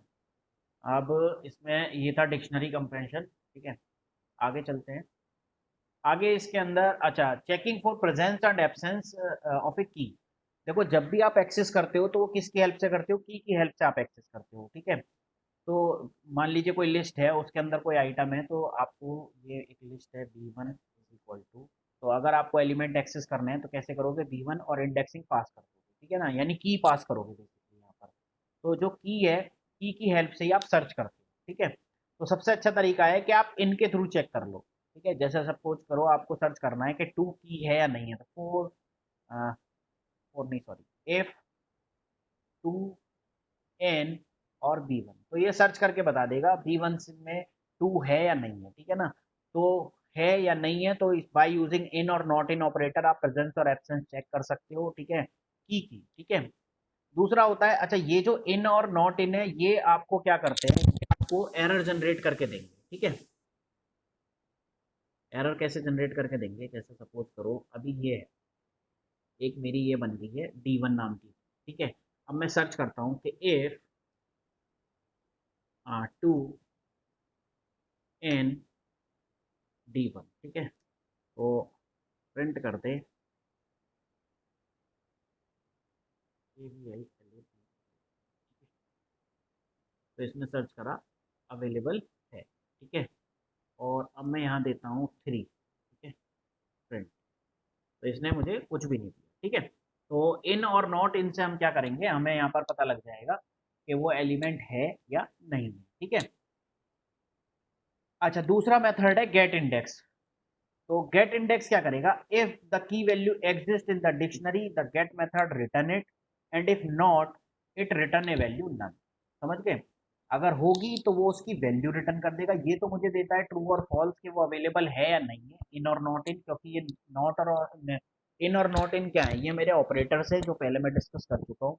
अब इसमें ये था डिक्शनरी कंप्रेhension, ठीक है। आगे चलते हैं। आगे इसके अंदर अच्छा, checking for presence and absence of a key. देखो जब भी आप एक्सेस करते हो तो वो किसकी हेल्प से करते हो, की हेल्प से आप एक्सेस करते हो, ठीक है। तो मान लीजिए कोई लिस्ट है, उसके अंदर कोई आइटम है, तो आपको ये एक लिस्ट है B1 इज इक्वल टू, तो अगर आपको एलिमेंट एक्सेस करने हैं तो कैसे करोगे, B1 और इंडेक्सिंग पास कर दोगे, ठीक है ना, यानी की पास करोगे बेसिकली यहाँ पर। तो जो की है, की हेल्प से ही आप सर्च करते हो, ठीक है। तो सबसे अच्छा तरीका है कि आप इनके थ्रू चेक कर लो, ठीक है। जैसे सपोज करो आपको सर्च करना है कि 2 की है या नहीं है, तो फोर नहीं सॉरी, इफ 2 एन और B1, तो ये सर्च करके बता देगा B1 में 2 है या नहीं है, ठीक है ना। तो है या नहीं है, तो बाय यूजिंग इन और नॉट इन ऑपरेटर आप प्रेजेंस और एब्सेंस चेक कर सकते हो, ठीक है, की, ठीक है। दूसरा होता है, अच्छा ये जो इन और नॉट इन है, ये आपको क्या करते हैं, आपको एरर जनरेट करके देंगे, ठीक है। एरर कैसे जनरेट करके देंगे, जैसे सपोज करो अभी ये है, एक मेरी ये बन गई है D1 नाम की, ठीक है। अब मैं सर्च करता हूँ कि इफ 2 इन D1, ठीक है। तो प्रिंट करते AVI, तो इसने सर्च करा, अवेलेबल है, ठीक है। और अब मैं यहाँ देता हूँ 3, ठीक है, प्रिंट। तो इसने मुझे कुछ भी नहीं दिया, ठीक है। तो इन और नॉट इन से हम क्या करेंगे, हमें यहाँ पर पता लग जाएगा कि वो एलिमेंट है या नहीं है, ठीक है। अच्छा, दूसरा मेथड है गेट इंडेक्स। तो गेट इंडेक्स क्या करेगा, if the key value exist in the dictionary the get method return it, and if not it return a value none. समझ गए? अगर होगी तो वो उसकी वैल्यू रिटर्न कर देगा। ये तो मुझे देता है ट्रू और फॉल्स कि वो अवेलेबल है या नहीं है, इन और नॉट इन, क्योंकि ये नॉट और इन और नॉट इन क्या है, ये मेरे ऑपरेटर्स है जो पहले मैं डिस्कस कर चुका हूँ।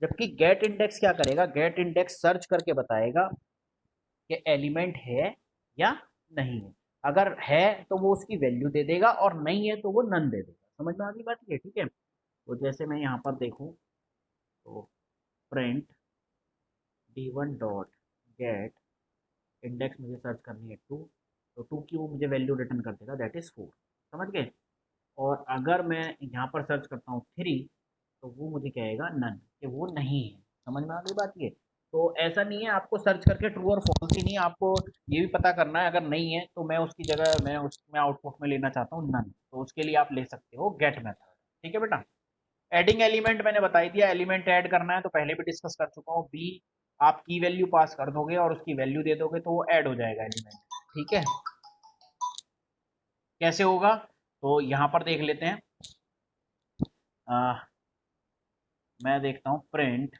जबकि गेट इंडेक्स क्या करेगा, गेट इंडेक्स सर्च करके बताएगा कि एलिमेंट है या नहीं है। अगर है तो वो उसकी वैल्यू दे देगा, और नहीं है तो वो नन दे देगा। समझ में आ गई बात ये, ठीक है। तो जैसे मैं यहाँ पर देखूँ तो print D1 dot gate index, मुझे सर्च करनी है 2, तो 2 की वो मुझे वैल्यू रिटर्न कर देगा, दैट इज 4। समझ गए? और अगर मैं यहाँ पर सर्च करता हूँ 3, तो वो मुझे कहेगा नन, कि वो नहीं है। समझ में आ गई बात ये। तो ऐसा नहीं है आपको सर्च करके ट्रू और फॉल्स ही नहीं, आपको ये भी पता करना है, अगर नहीं है तो मैं उसकी जगह मैं उसमें आउटपुट में लेना चाहता हूँ नन, तो उसके लिए आप ले सकते हो गेट मेथड, ठीक है बेटा। एडिंग एलिमेंट मैंने बता ही दिया, एलिमेंट ऐड करना है तो पहले भी डिस्कस कर चुका हूँ। बी, आप की वैल्यू पास कर दोगे और उसकी वैल्यू दे दोगे तो वो ऐड हो जाएगा एलिमेंट, ठीक है। कैसे होगा, तो यहाँ पर देख लेते हैं। मैं देखता हूँ प्रिंट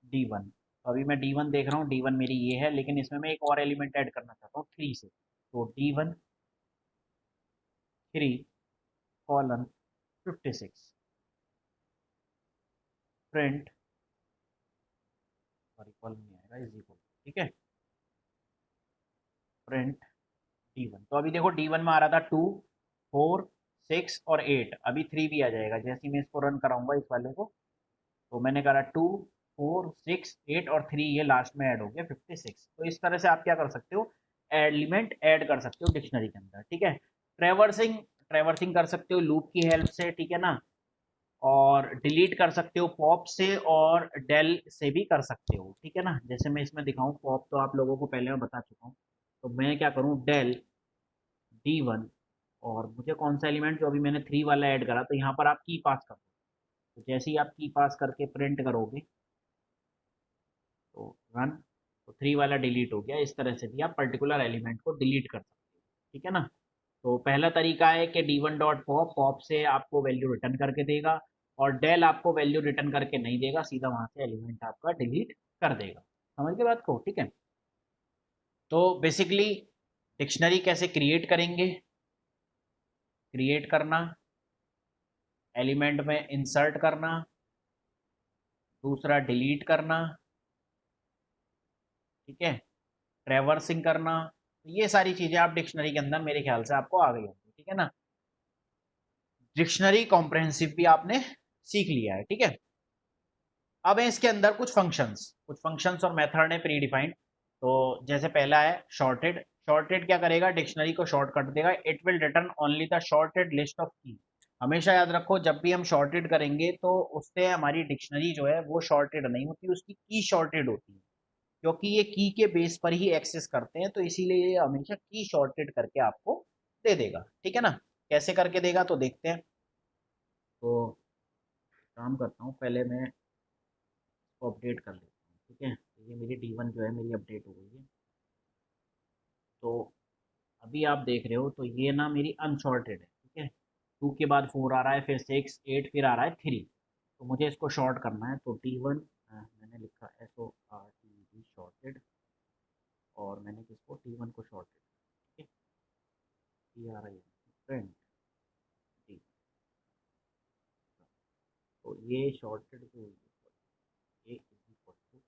D1, तो अभी मैं D1 देख रहा हूँ, D1 मेरी ये है, लेकिन इसमें मैं एक और एलिमेंट ऐड करना चाहता हूँ 3 से। तो D1 3 colon 56 print, sorry colon नहीं आएगा, इज इक्वल, ठीक है, प्रिंट D1। तो अभी देखो D1 में आ रहा था 2 4 6 और 8, अभी 3 भी आ जाएगा जैसे ही मैं इसको रन कराऊंगा इस वाले को। तो मैंने करा 2 4 6 8 और 3, ये लास्ट में ऐड हो गया 56। तो इस तरह से आप क्या कर सकते हो, एलिमेंट ऐड कर सकते हो डिक्शनरी के अंदर, ठीक है। ट्रेवर्सिंग, ट्रेवर्सिंग कर सकते हो लूप की हेल्प से, ठीक है ना। और डिलीट कर सकते हो पॉप से, और डेल से भी कर सकते हो, ठीक है ना। जैसे मैं इसमें दिखाऊं, पॉप तो आप लोगों को पहले मैं बता चुका हूँ। तो मैं क्या करूँ, डेल D1, और मुझे कौन सा एलिमेंट, जो अभी मैंने 3 वाला ऐड करा, तो यहाँ पर आप की पास कर दो। तो जैसे ही आप की पास करके प्रिंट करोगे तो रन, तो 3 वाला डिलीट हो गया। इस तरह से भी आप पर्टिकुलर एलिमेंट को डिलीट कर सकते हो, ठीक है ना। तो पहला तरीका है कि D1 डॉट पॉप, पॉप से आपको वैल्यू रिटर्न करके देगा, और डेल आपको वैल्यू रिटर्न करके नहीं देगा, सीधा वहां से एलिमेंट आपका डिलीट कर देगा। समझ गए बात को, ठीक है। तो बेसिकली डिक्शनरी कैसे क्रिएट करेंगे, क्रिएट करना, एलिमेंट में इंसर्ट करना, दूसरा डिलीट करना, ठीक है, ट्रेवर्सिंग करना। तो ये सारी चीजें आप डिक्शनरी के अंदर मेरे ख्याल से आपको आ गई होंगी, ठीक है ना। डिक्शनरी कॉम्प्रहेंसिव भी आपने सीख लिया है, ठीक है। अब है इसके अंदर कुछ फंक्शंस और मेथड है प्री डिफाइंड। तो जैसे पहला है शॉर्टेड। शॉर्टेड क्या करेगा, डिक्शनरी को शॉर्ट कर देगा, it will return only the shorted list of की। हमेशा याद रखो, जब भी हम शॉर्टेड करेंगे तो उससे हमारी डिक्शनरी जो है वो शॉर्टेड नहीं होती, उसकी की शॉर्टेड होती है, क्योंकि ये की के बेस पर ही एक्सेस करते हैं, तो इसीलिए ये हमेशा की शॉर्टेड करके आपको दे देगा, ठीक है ना। कैसे करके देगा तो देखते हैं। तो काम करता हूँ, पहले मैं इसको अपडेट कर लेता हूँ, ठीक है। तो ये मेरी D1 जो है मेरी अपडेट हो गई है। तो अभी आप देख रहे हो, तो ये ना मेरी अनशॉर्टेड है, ठीक है। 2 के बाद 4 आ रहा है, फिर 6 8, फिर आ रहा है 3। तो मुझे इसको शॉर्ट करना है, तो D1 मैंने लिखा SORTED शॉर्टेड, और मैंने किसको, D1 को शॉर्टेड, ठीक है, TRI फ्रेंड डी। तो ये शॉर्टेड जो हुई है, ये इज इक्वल टू,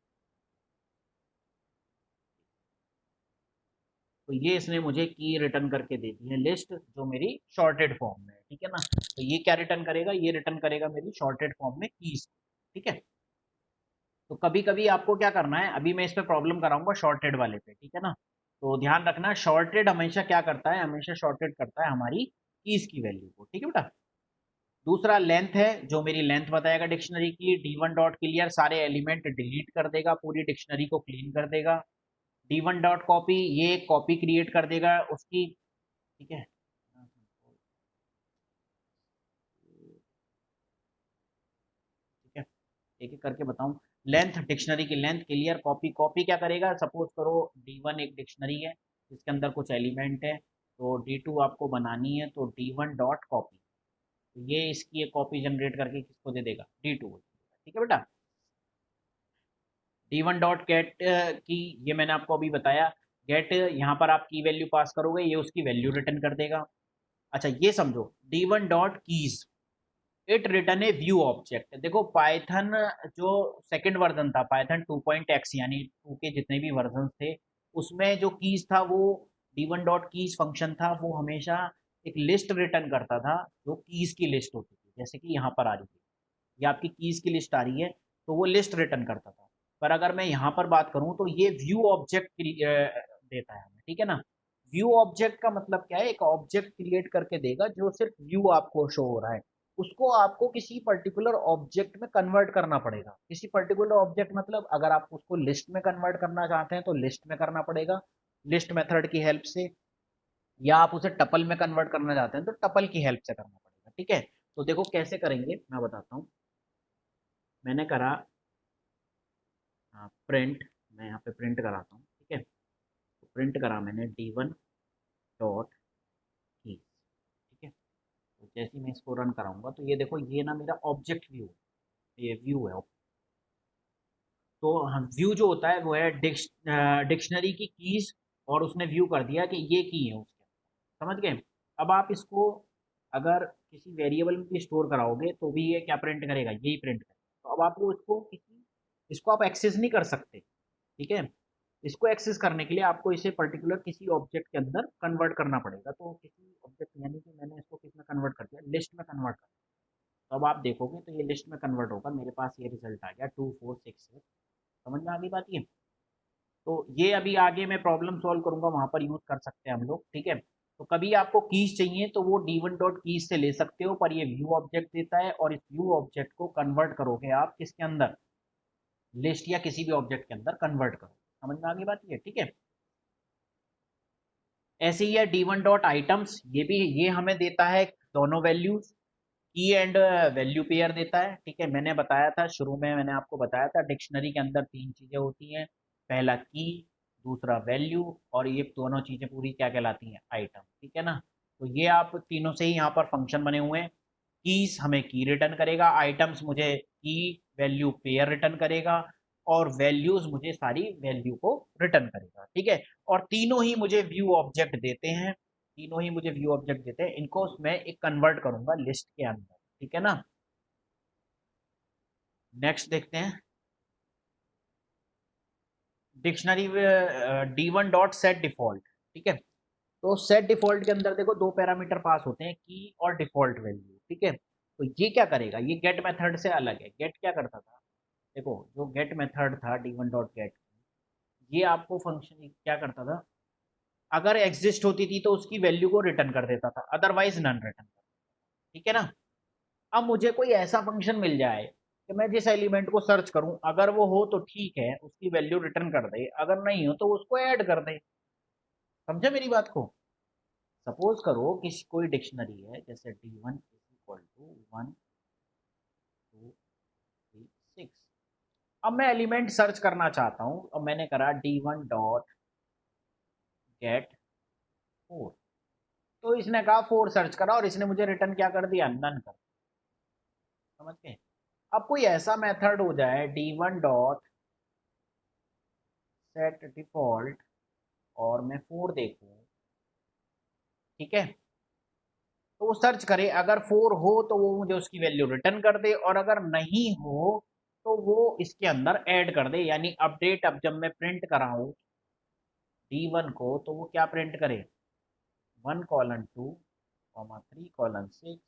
तो ये इसने मुझे की रिटर्न करके दे दी है लिस्ट, जो मेरी शॉर्टेड फॉर्म में है, ठीक है ना। तो ये क्या रिटर्न करेगा, ये रिटर्न करेगा मेरी शॉर्टेड फॉर्म में कीज, ठीक है। तो कभी कभी आपको क्या करना है, अभी मैं इस पे प्रॉब्लम कराऊंगा शॉर्टेड वाले पे, ठीक है ना। तो ध्यान रखना, शॉर्टेड हमेशा क्या करता है, हमेशा शॉर्टेड करता है हमारी कीज की वैल्यू को, ठीक है बेटा। दूसरा लेंथ है, जो मेरी लेंथ बताएगा डिक्शनरी की। D1 डॉट क्लियर सारे एलिमेंट डिलीट कर देगा, पूरी डिक्शनरी को क्लीन कर देगा। D1 डॉट कॉपी, ये एक कॉपी क्रिएट कर देगा उसकी, ठीक है। ठीक है, एक एक करके बताऊं। लेंथ, डिक्शनरी की लेंथ क्लियर कॉपी, कॉपी क्या करेगा, सपोज करो D1 एक डिक्शनरी है जिसके अंदर कुछ एलिमेंट है, तो D2 आपको बनानी है, तो D1 डॉट कॉपी, तो ये इसकी एक कॉपी जनरेट करके किसको दे देगा, D2 को, ठीक है बेटा। D1 डॉट गेट की, ये मैंने आपको अभी बताया, गेट यहाँ पर आप की वैल्यू पास करोगे, ये उसकी वैल्यू रिटर्न कर देगा। अच्छा ये समझो, D1 dot keys, it return A view object. देखो पाइथन जो सेकंड वर्जन था, पाइथन 2.x यानी 2 के जितने भी वर्जन थे, उसमें जो कीज था वो D1 डॉट कीज फंक्शन था, वो हमेशा एक लिस्ट रिटर्न करता था, जो कीज की लिस्ट होती थी, जैसे कि यहाँ पर आ रही थी, ये आपकी कीज की लिस्ट आ रही है, तो वो लिस्ट रिटर्न करता था। पर अगर मैं यहाँ पर बात करूँ तो ये व्यू ऑब्जेक्ट देता है हमें, ठीक है ना। व्यू ऑब्जेक्ट का मतलब क्या है, एक ऑब्जेक्ट क्रिएट करके देगा जो सिर्फ व्यू आपको शो हो रहा है, उसको आपको किसी पर्टिकुलर ऑब्जेक्ट में कन्वर्ट करना पड़ेगा। किसी पर्टिकुलर ऑब्जेक्ट मतलब अगर आप उसको लिस्ट में कन्वर्ट करना चाहते हैं तो लिस्ट में करना पड़ेगा, लिस्ट मेथड की हेल्प से, या आप उसे टपल में कन्वर्ट करना चाहते हैं तो टपल की हेल्प से करना पड़ेगा, ठीक है। तो देखो कैसे करेंगे मैं बताता हूँ। मैंने करा प्रिंट, मैं यहाँ पे प्रिंट कराता हूँ, ठीक है। तो प्रिंट करा मैंने D1 डॉट की, ठीक है। तो जैसे ही मैं इसको रन कराऊंगा तो ये देखो, ये ना मेरा ऑब्जेक्ट व्यू, ये व्यू है। तो हम व्यू जो होता है वो है डिक्शनरी की कीज, और उसने व्यू कर दिया कि ये की है उसके, समझ गए। अब आप इसको अगर किसी वेरिएबल में भी स्टोर कराओगे तो भी ये क्या प्रिंट करेगा, यही प्रिंट करेगा। तो अब आपको इसको किसी, इसको आप एक्सेस नहीं कर सकते, ठीक है। इसको एक्सेस करने के लिए आपको इसे पर्टिकुलर किसी ऑब्जेक्ट के अंदर कन्वर्ट करना पड़ेगा। तो किसी ऑब्जेक्ट, यानी कि मैंने इसको किस में कन्वर्ट कर दिया, लिस्ट में कन्वर्ट कर दिया। तो अब आप देखोगे तो ये लिस्ट में कन्वर्ट होगा, मेरे पास ये रिजल्ट आ गया 2466। समझ में आ गई बात ये। तो ये अभी आगे मैं प्रॉब्लम सॉल्व करूंगा, वहां पर यूज कर सकते हैं हम लोग, ठीक है। तो कभी आपको कीज चाहिए तो वो D1 डॉट कीज से ले सकते हो, पर ये व्यू ऑब्जेक्ट देता है, और इस व्यू ऑब्जेक्ट को कन्वर्ट करोगे आप किसके अंदर, लिस्ट या किसी भी ऑब्जेक्ट के अंदर कन्वर्ट करो। समझ में आ गई बात ये, ठीक है। ऐसे ही है D1 डॉट आइटम्स, ये भी, ये हमें देता है दोनों वैल्यूज, की एंड वैल्यू पेयर देता है, ठीक है। मैंने बताया था शुरू में, मैंने आपको बताया था डिक्शनरी के अंदर तीन चीजें होती हैं, पहला की, दूसरा वैल्यू, और ये दोनों चीजें पूरी क्या कहलाती हैं, आइटम, ठीक है ना। तो ये आप तीनों से ही यहाँ पर फंक्शन बने हुए हैं। कीज हमें की रिटर्न करेगा, आइटम्स मुझे की वैल्यू पेयर रिटर्न करेगा, और वैल्यूज मुझे सारी वैल्यू को रिटर्न करेगा, ठीक है। और तीनों ही मुझे व्यू ऑब्जेक्ट देते हैं, तीनों ही मुझे व्यू ऑब्जेक्ट देते हैं, इनको मैं एक कन्वर्ट करूंगा लिस्ट के अंदर, ठीक है ना। नेक्स्ट देखते हैं, dictionary D1 dot set default, ठीक है। तो सेट डिफॉल्ट के अंदर देखो दो पैरामीटर पास होते हैं, की और डिफॉल्ट वैल्यू, ठीक है। तो ये क्या करेगा, ये गेट मेथड से अलग है। गेट क्या करता था, देखो जो गेट मेथड था D1 डॉट गेट, ये आपको फंक्शन क्या करता था, अगर एग्जिस्ट होती थी तो उसकी वैल्यू को रिटर्न कर देता था, अदरवाइज नन रिटर्न, ठीक है ना। अब मुझे कोई ऐसा फंक्शन मिल जाए कि मैं जिस एलिमेंट को सर्च करूं, अगर वो हो तो ठीक है, उसकी वैल्यू रिटर्न कर दे, अगर नहीं हो तो उसको ऐड कर दे। समझे मेरी बात को। सपोज करो कि कोई डिक्शनरी है, जैसे D1 इज इक्वल टू 1 2 3 6। अब मैं एलिमेंट सर्च करना चाहता हूं, अब मैंने करा D1 डॉट गेट 4, तो इसने कहा 4 सर्च करा, और इसने मुझे रिटर्न क्या कर दिया, नन कर। समझ गए। अब कोई ऐसा मेथड हो जाए D1 डॉट सेट डिफॉल्ट, और मैं 4 देखूं, ठीक है। तो वो सर्च करे, अगर 4 हो तो वो मुझे उसकी वैल्यू रिटर्न कर दे, और अगर नहीं हो तो वो इसके अंदर ऐड कर दे, यानी अपडेट। अब जब मैं प्रिंट कराऊं, D1 को, तो वो क्या प्रिंट करे, 1:2, 3:6,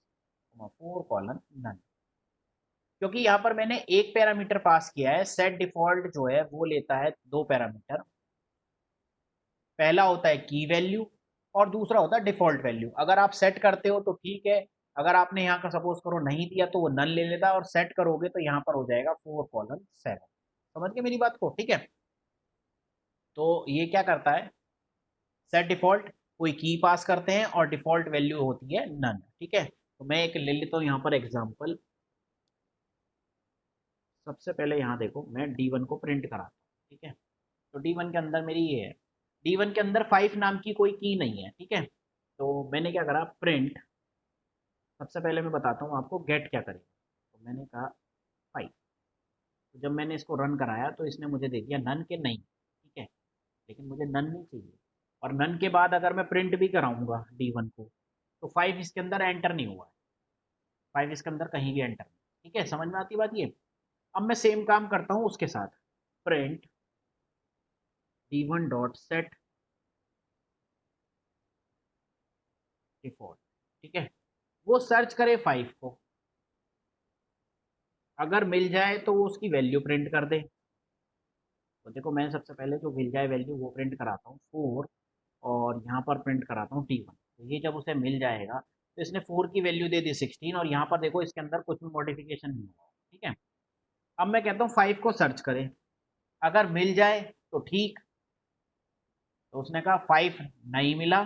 4: नन। क्योंकि यहाँ पर मैंने एक पैरामीटर पास किया है, सेट डिफॉल्ट जो है वो लेता है दो पैरामीटर, पहला होता है की वैल्यू और दूसरा होता है डिफॉल्ट वैल्यू। अगर आप सेट करते हो तो ठीक है, अगर आपने यहाँ का सपोज करो नहीं दिया तो वो नन ले लेता है, और सेट करोगे तो यहाँ पर हो जाएगा 4:7। समझ गए मेरी बात को, ठीक है। तो ये क्या करता है, सेट डिफॉल्ट, कोई की पास करते हैं और डिफॉल्ट वैल्यू होती है नन, ठीक है। तो मैं एक ले लेता हूँ यहाँ पर एग्जाम्पल। सबसे पहले यहाँ देखो, मैं D1 को प्रिंट कराता हूँ, ठीक है। तो D1 के अंदर मेरी ये है, D1 के अंदर 5 नाम की कोई की नहीं है, ठीक है। तो मैंने क्या करा, प्रिंट, सबसे पहले मैं बताता हूँ आपको गेट क्या करेगा। तो मैंने कहा 5, तो जब मैंने इसको रन कराया तो इसने मुझे दे दिया नन के नहीं, ठीक है। लेकिन मुझे नन नहीं चाहिए, और नन के बाद अगर मैं प्रिंट भी कराऊंगा D1 को, तो 5 इसके अंदर एंटर नहीं हुआ है, 5 इसके अंदर कहीं भी एंटर नहीं, ठीक है। समझ में आती बात ये। अब मैं सेम काम करता हूँ उसके साथ, print D1 dot set default, ठीक है। वो सर्च करे 5 को, अगर मिल जाए तो वो उसकी वैल्यू प्रिंट कर दे। तो देखो मैं सबसे पहले जो मिल जाए वैल्यू वो प्रिंट कराता हूँ 4, और यहाँ पर प्रिंट कराता हूँ D1। तो ये जब उसे मिल जाएगा तो इसने 4 की वैल्यू दे दी 16, और यहाँ पर देखो इसके अंदर कुछ भी मॉडिफिकेशन नहीं हुआ, ठीक है। अब मैं कहता हूँ 5 को सर्च करें, अगर मिल जाए तो ठीक। तो उसने कहा 5 नहीं मिला,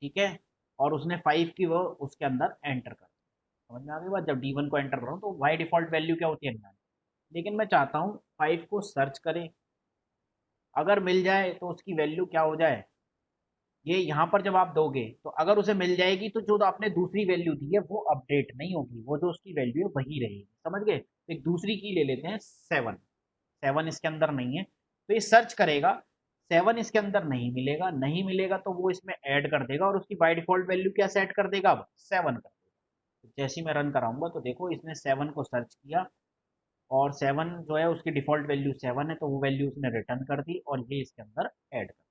ठीक है, और उसने 5 की वो उसके अंदर एंटर कर। समझ में आ गई बात। जब D1 को एंटर करूँ तो बाय डिफॉल्ट वैल्यू क्या होती है 9, लेकिन मैं चाहता हूँ 5 को सर्च करें, अगर मिल जाए तो उसकी वैल्यू क्या हो जाए, ये यहाँ पर जब आप दोगे तो अगर उसे मिल जाएगी तो जो आपने दूसरी वैल्यू दी है वो अपडेट नहीं होगी, वो जो उसकी वैल्यू है वही रहेगी। समझ गए। तो एक दूसरी की ले लेते हैं 7, 7 इसके अंदर नहीं है, तो ये सर्च करेगा, 7 इसके अंदर नहीं मिलेगा, नहीं मिलेगा तो वो इसमें ऐड कर देगा, और उसकी बाय डिफॉल्ट वैल्यू क्या सेट कर देगा, अब 7 कर देगा। तो जैसे ही मैं रन कराऊंगा तो देखो इसने 7 को सर्च किया, और 7 जो है उसकी डिफॉल्ट वैल्यू 7 है, तो वो वैल्यू उसने रिटर्न कर दी, और ये इसके अंदर ऐड कर दी।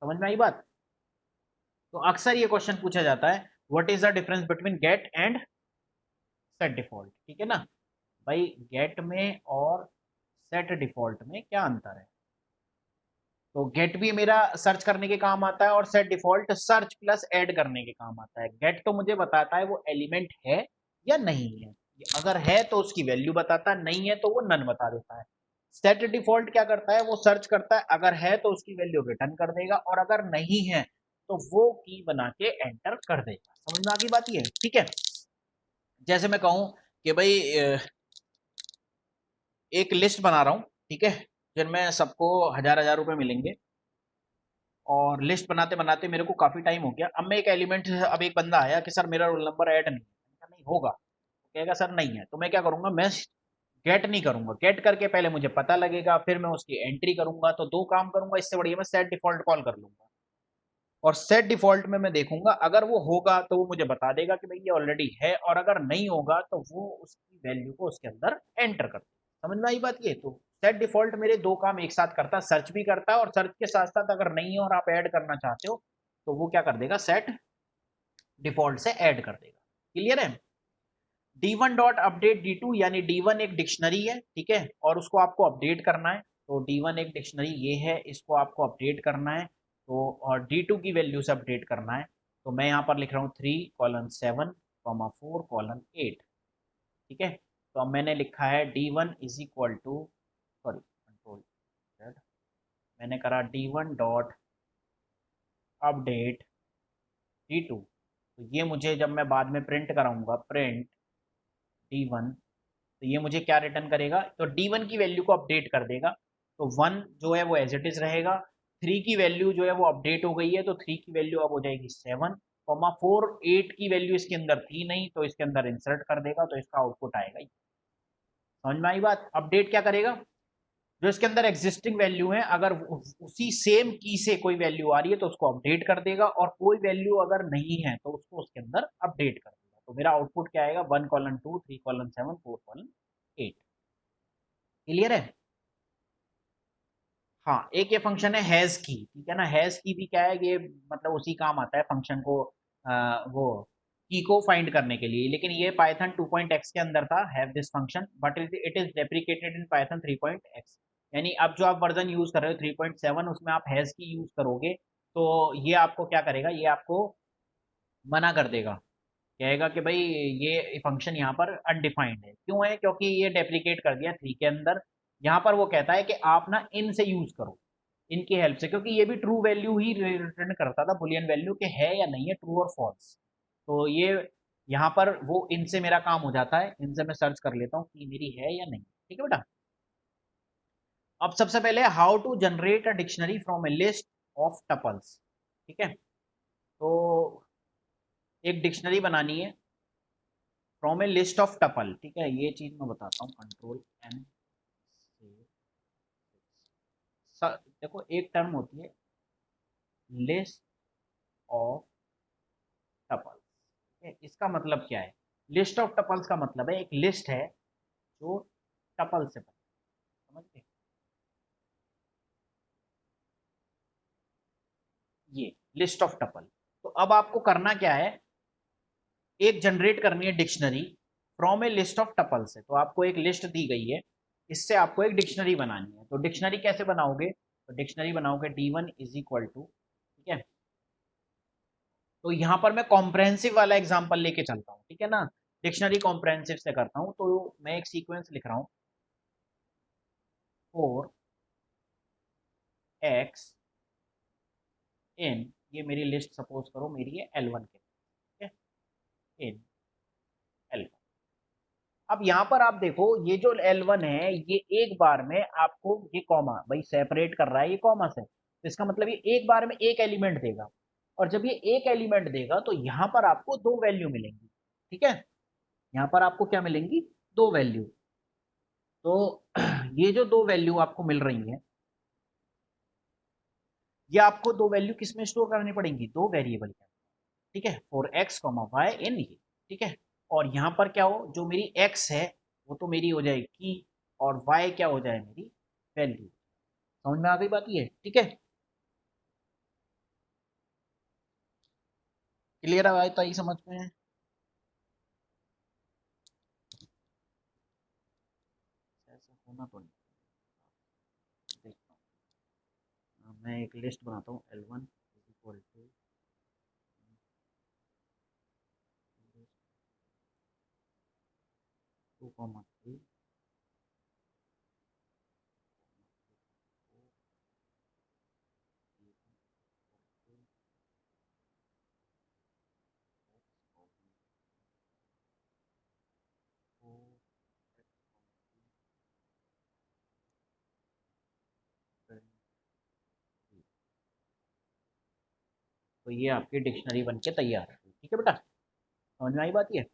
समझ में आई बात। तो अक्सर ये क्वेश्चन पूछा जाता है, what is the difference between get and set default, ठीक है ना। भाई गेट में और सेट डिफॉल्ट में क्या अंतर है। तो गेट भी मेरा सर्च करने के काम आता है, और set default search plus add करने के काम आता है। गेट तो मुझे बताता है वो एलिमेंट है या नहीं है, अगर है तो उसकी वैल्यू बताता है, नहीं है तो वो नन बता देता है। सेट डिफॉल्ट क्या करता है, वो सर्च करता है, अगर है तो उसकी वैल्यू रिटर्न कर देगा, और अगर नहीं है तो वो की बना के एंटर कर देगा। समझ में आ गई बात ये, ठीक है। जैसे मैं कहूँ कि भाई एक लिस्ट बना रहा हूँ, ठीक है, जिनमें सबको 1000 रुपए मिलेंगे, और लिस्ट बनाते बनाते मेरे को काफी टाइम हो गया। अब मैं एक एलिमेंट, अब एक बंदा आया कि सर मेरा रोल नंबर ऐड नहीं है, मैंने कहा नहीं होगा, तो कहेगा सर नहीं है, तो मैं क्या करूंगा, मैं गेट नहीं करूंगा, गेट करके पहले मुझे पता लगेगा, फिर मैं उसकी एंट्री करूंगा, तो दो काम करूंगा। इससे बढ़िया मैं सेट डिफॉल्ट कॉल कर लूंगा, और सेट डिफॉल्ट में मैं देखूंगा, अगर वो होगा तो वो मुझे बता देगा कि भाई ये ऑलरेडी है, और अगर नहीं होगा तो वो उसकी वैल्यू को उसके अंदर एंटर कर देगा। समझ में आई बात ये। तो सेट डिफॉल्ट मेरे दो काम एक साथ करता है, सर्च भी करता है, और सर्च के साथ साथ अगर नहीं है और आप ऐड करना चाहते हो तो वो क्या कर देगा, सेट डिफॉल्ट से ऐड कर देगा। क्लियर है। D1 डॉट अपडेट D2, यानी D1 एक डिक्शनरी है, ठीक है, और उसको आपको अपडेट करना है। तो D1 एक डिक्शनरी ये है, इसको आपको अपडेट करना है, तो और D2 की वैल्यू से अपडेट करना है। तो मैं यहाँ पर लिख रहा हूँ 3:7, 4:8, ठीक है। तो अब मैंने लिखा है D1 is equal to, sorry control Z, मैंने करा D1 डॉट अपडेट D2। तो ये मुझे जब मैं बाद में प्रिंट कराऊंगा, प्रिंट D1, तो ये मुझे क्या रिटर्न करेगा, तो D1 की वैल्यू को अपडेट कर देगा। तो 1 जो है वो एज इट इज रहेगा, 3 की वैल्यू जो है वो अपडेट हो गई है, तो 3 की वैल्यू अब हो जाएगी 7, 4, 8 की वैल्यू इसके अंदर थी नहीं, तो इसके अंदर इंसर्ट कर देगा, तो इसका आउटपुट आएगा। समझ में आई बात। अपडेट क्या करेगा, जो इसके अंदर एग्जिस्टिंग वैल्यू है, अगर उसी सेम की से कोई वैल्यू आ रही है तो उसको अपडेट कर देगा, और कोई वैल्यू अगर नहीं है तो उसको उसके अंदर अपडेट कर देगा। तो मेरा आउटपुट क्या आएगा, 1:2, 3:7, 4:8। क्लियर है। हाँ, एक ये फंक्शन है हैज़ की, ठीक है ना? हैज़ की भी क्या है, ये मतलब उसी काम आता है फंक्शन को वो की को फाइंड करने के लिए, लेकिन ये पाइथन 2.x के अंदर था have this function, but it is deprecated in Python 3.x। यानी अब जो आप वर्जन यूज कर रहे हो 3.7, उसमें आप हैज़ की यूज करोगे तो ये आपको क्या करेगा, ये आपको मना कर देगा, कहेगा कि भाई ये फंक्शन यहाँ पर अनडिफाइंड है। क्यों है? क्योंकि ये डेप्रिकेट कर दिया 3 के अंदर। यहाँ पर वो कहता है कि आप ना इन से यूज करो, इनकी हेल्प से, क्योंकि ये भी ट्रू वैल्यू ही रिटर्न करता था, बुलियन वैल्यू के है या नहीं है, ट्रू और फॉल्स। तो ये यहाँ पर वो इनसे मेरा काम हो जाता है, इनसे मैं सर्च कर लेता हूँ कि मेरी है या नहीं। ठीक है बेटा। अब सबसे पहले how to generate a dictionary from a list of tuples. ठीक है, तो एक डिक्शनरी बनानी है from a list of tuple. ठीक है, ये चीज मैं बताता हूँ, कंट्रोल एन से। देखो एक टर्म होती है लिस्ट ऑफ टपल्स। इसका मतलब क्या है? लिस्ट ऑफ टपल्स का मतलब है एक लिस्ट है जो टपल से बनी। समझ गए? ये लिस्ट ऑफ टपल। तो अब आपको करना क्या है, एक जनरेट करनी है dictionary from a list of tuple से। तो आपको एक लिस्ट दी गई है, इससे आपको एक डिक्शनरी बनानी है। तो डिक्शनरी कैसे बनाओगे? तो डिक्शनरी बनाओगे D1 इज इक्वल टू, ठीक है, तो यहाँ पर मैं कॉम्प्रहेंसिव वाला एग्जांपल लेके चलता हूँ, ठीक है ना? डिक्शनरी कॉम्प्रहेंसिव से करता हूँ, तो मैं एक सीक्वेंस लिख रहा हूँ, 4x इन, ये मेरी लिस्ट सपोज करो मेरी है L1 के, ठीक है, इन L1। अब यहाँ पर आप देखो ये जो L1 है, ये एक बार में आपको ये कॉमा भाई सेपरेट कर रहा है ये कॉमा से, तो इसका मतलब ये एक बार में एक एलिमेंट देगा। और जब ये एक एलिमेंट देगा तो यहाँ पर आपको दो वैल्यू मिलेंगी। ठीक है, यहाँ पर आपको क्या मिलेंगी? दो वैल्यू। तो ये जो दो वैल्यू आपको मिल रही है, ये आपको दो वैल्यू किस में स्टोर करनी पड़ेंगी? दो वेरिएबल के। ठीक है, फॉर एक्स कॉमा वाई इन ये। ठीक है, और यहाँ पर क्या हो, जो मेरी एक्स है वो तो मेरी हो जाएगी की, और वाई क्या हो जाए मेरी वैल्यू। समझ में आ गई बात ये? ठीक है, क्लियर है तो समझ में? ऐसा होना तो नहीं, देखता हूँ मैं एक लिस्ट बनाता हूँ L1 इक्वल टू 2,3 तो ये आपकी डिक्शनरी बन के तैयार है। ठीक है बेटा, समझ में आई बात ये?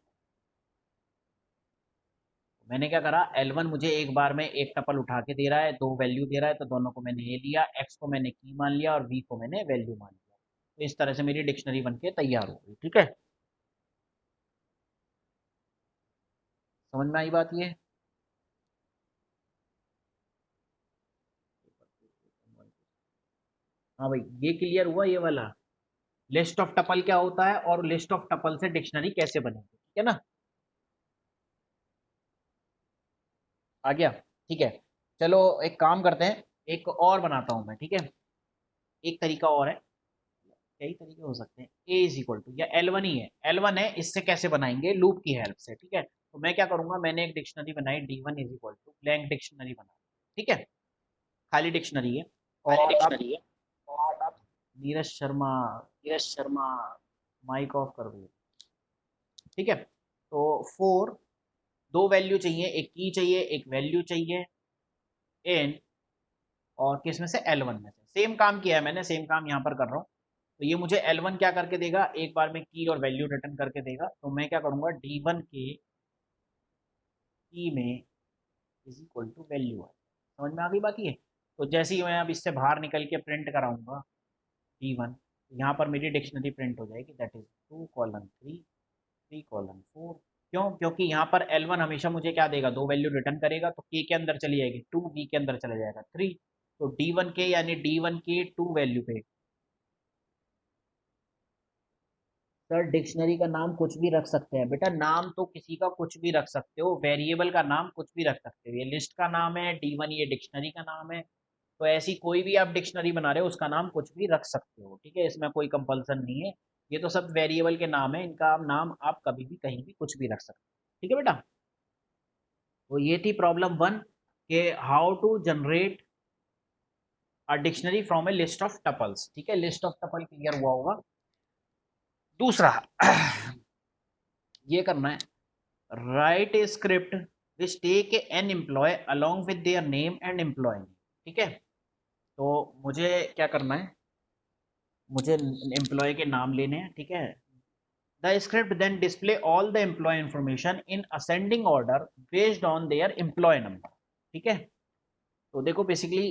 मैंने क्या करा, L1 मुझे एक बार में एक टपल उठा के दे रहा है, दो वैल्यू दे रहा है, तो दोनों को मैंने ये लिया, x को मैंने की मान लिया और v को मैंने वैल्यू मान लिया। तो इस तरह से मेरी डिक्शनरी बन के तैयार हो गई। ठीक है, समझ में आई बात ये? हाँ भाई, ये क्लियर हुआ ये वाला? लिस्ट ऑफ टपल क्या होता है और लिस्ट ऑफ टपल से डिक्शनरी कैसे बनेगी? ठीक है ना, आ गया? ठीक है, चलो एक काम करते हैं, एक और बनाता हूं मैं। ठीक है, एक तरीका और है, कई तरीके हो सकते हैं। ए इज इक्वल टू, या L1 ही है, L1 है, इससे कैसे बनाएंगे? लूप की हेल्प से। ठीक है, तो मैं क्या करूंगा, मैंने एक डिक्शनरी बनाई D1 is equal to blank dictionary बना। ठीक है, खाली डिक्शनरी है। और आप नीरज शर्मा, माइक ऑफ कर दो। ठीक है, तो फोर, दो वैल्यू चाहिए, एक की चाहिए एक वैल्यू चाहिए इन, और किस में से? L1 में से। सेम काम किया है मैंने, सेम काम यहाँ पर कर रहा हूँ। तो ये मुझे L1 क्या करके देगा, एक बार में की और वैल्यू रिटर्न करके देगा। तो मैं क्या करूंगा, D1 के की में इज इक्वल टू वैल्यू है। समझ में आ गई बात ये? तो जैसे ही मैं अब इससे बाहर निकल के प्रिंट कराऊंगा D1, यहाँ पर मेरी डिक्शनरी प्रिंट हो जाएगी, दैट इज 2:3 3:4। क्यों? क्योंकि यहाँ पर L1 हमेशा मुझे क्या देगा, दो वैल्यू रिटर्न करेगा, तो k के अंदर चली जाएगी 2, v के अंदर चला जाएगा 3। तो D1 के यानी D1 के टू वैल्यू पे। सर डिक्शनरी का नाम कुछ भी रख सकते हैं बेटा, नाम तो किसी का कुछ भी रख सकते हो, वेरिएबल का नाम कुछ भी रख सकते हो। ये लिस्ट का नाम है, D1 ये डिक्शनरी का नाम है, तो ऐसी कोई भी आप डिक्शनरी बना रहे हो उसका नाम कुछ भी रख सकते हो, ठीक है, इसमें कोई कंपल्सन नहीं है। ये तो सब वेरिएबल के नाम है, इनका नाम आप कभी भी कहीं भी कुछ भी रख सकते हो, ठीक है बेटा। तो ये थी प्रॉब्लम 1 के how to generate a dictionary from a list of tuples, ठीक है, लिस्ट ऑफ टपल क्लियर हुआ होगा। दूसरा ये करना है, write a script which take an employee along with their name and employee, ठीक है। तो मुझे क्या करना है, मुझे एम्प्लॉय के नाम लेने हैं, ठीक है। The script then display all the employee information in ascending order based on their employee number, ठीक है। तो देखो बेसिकली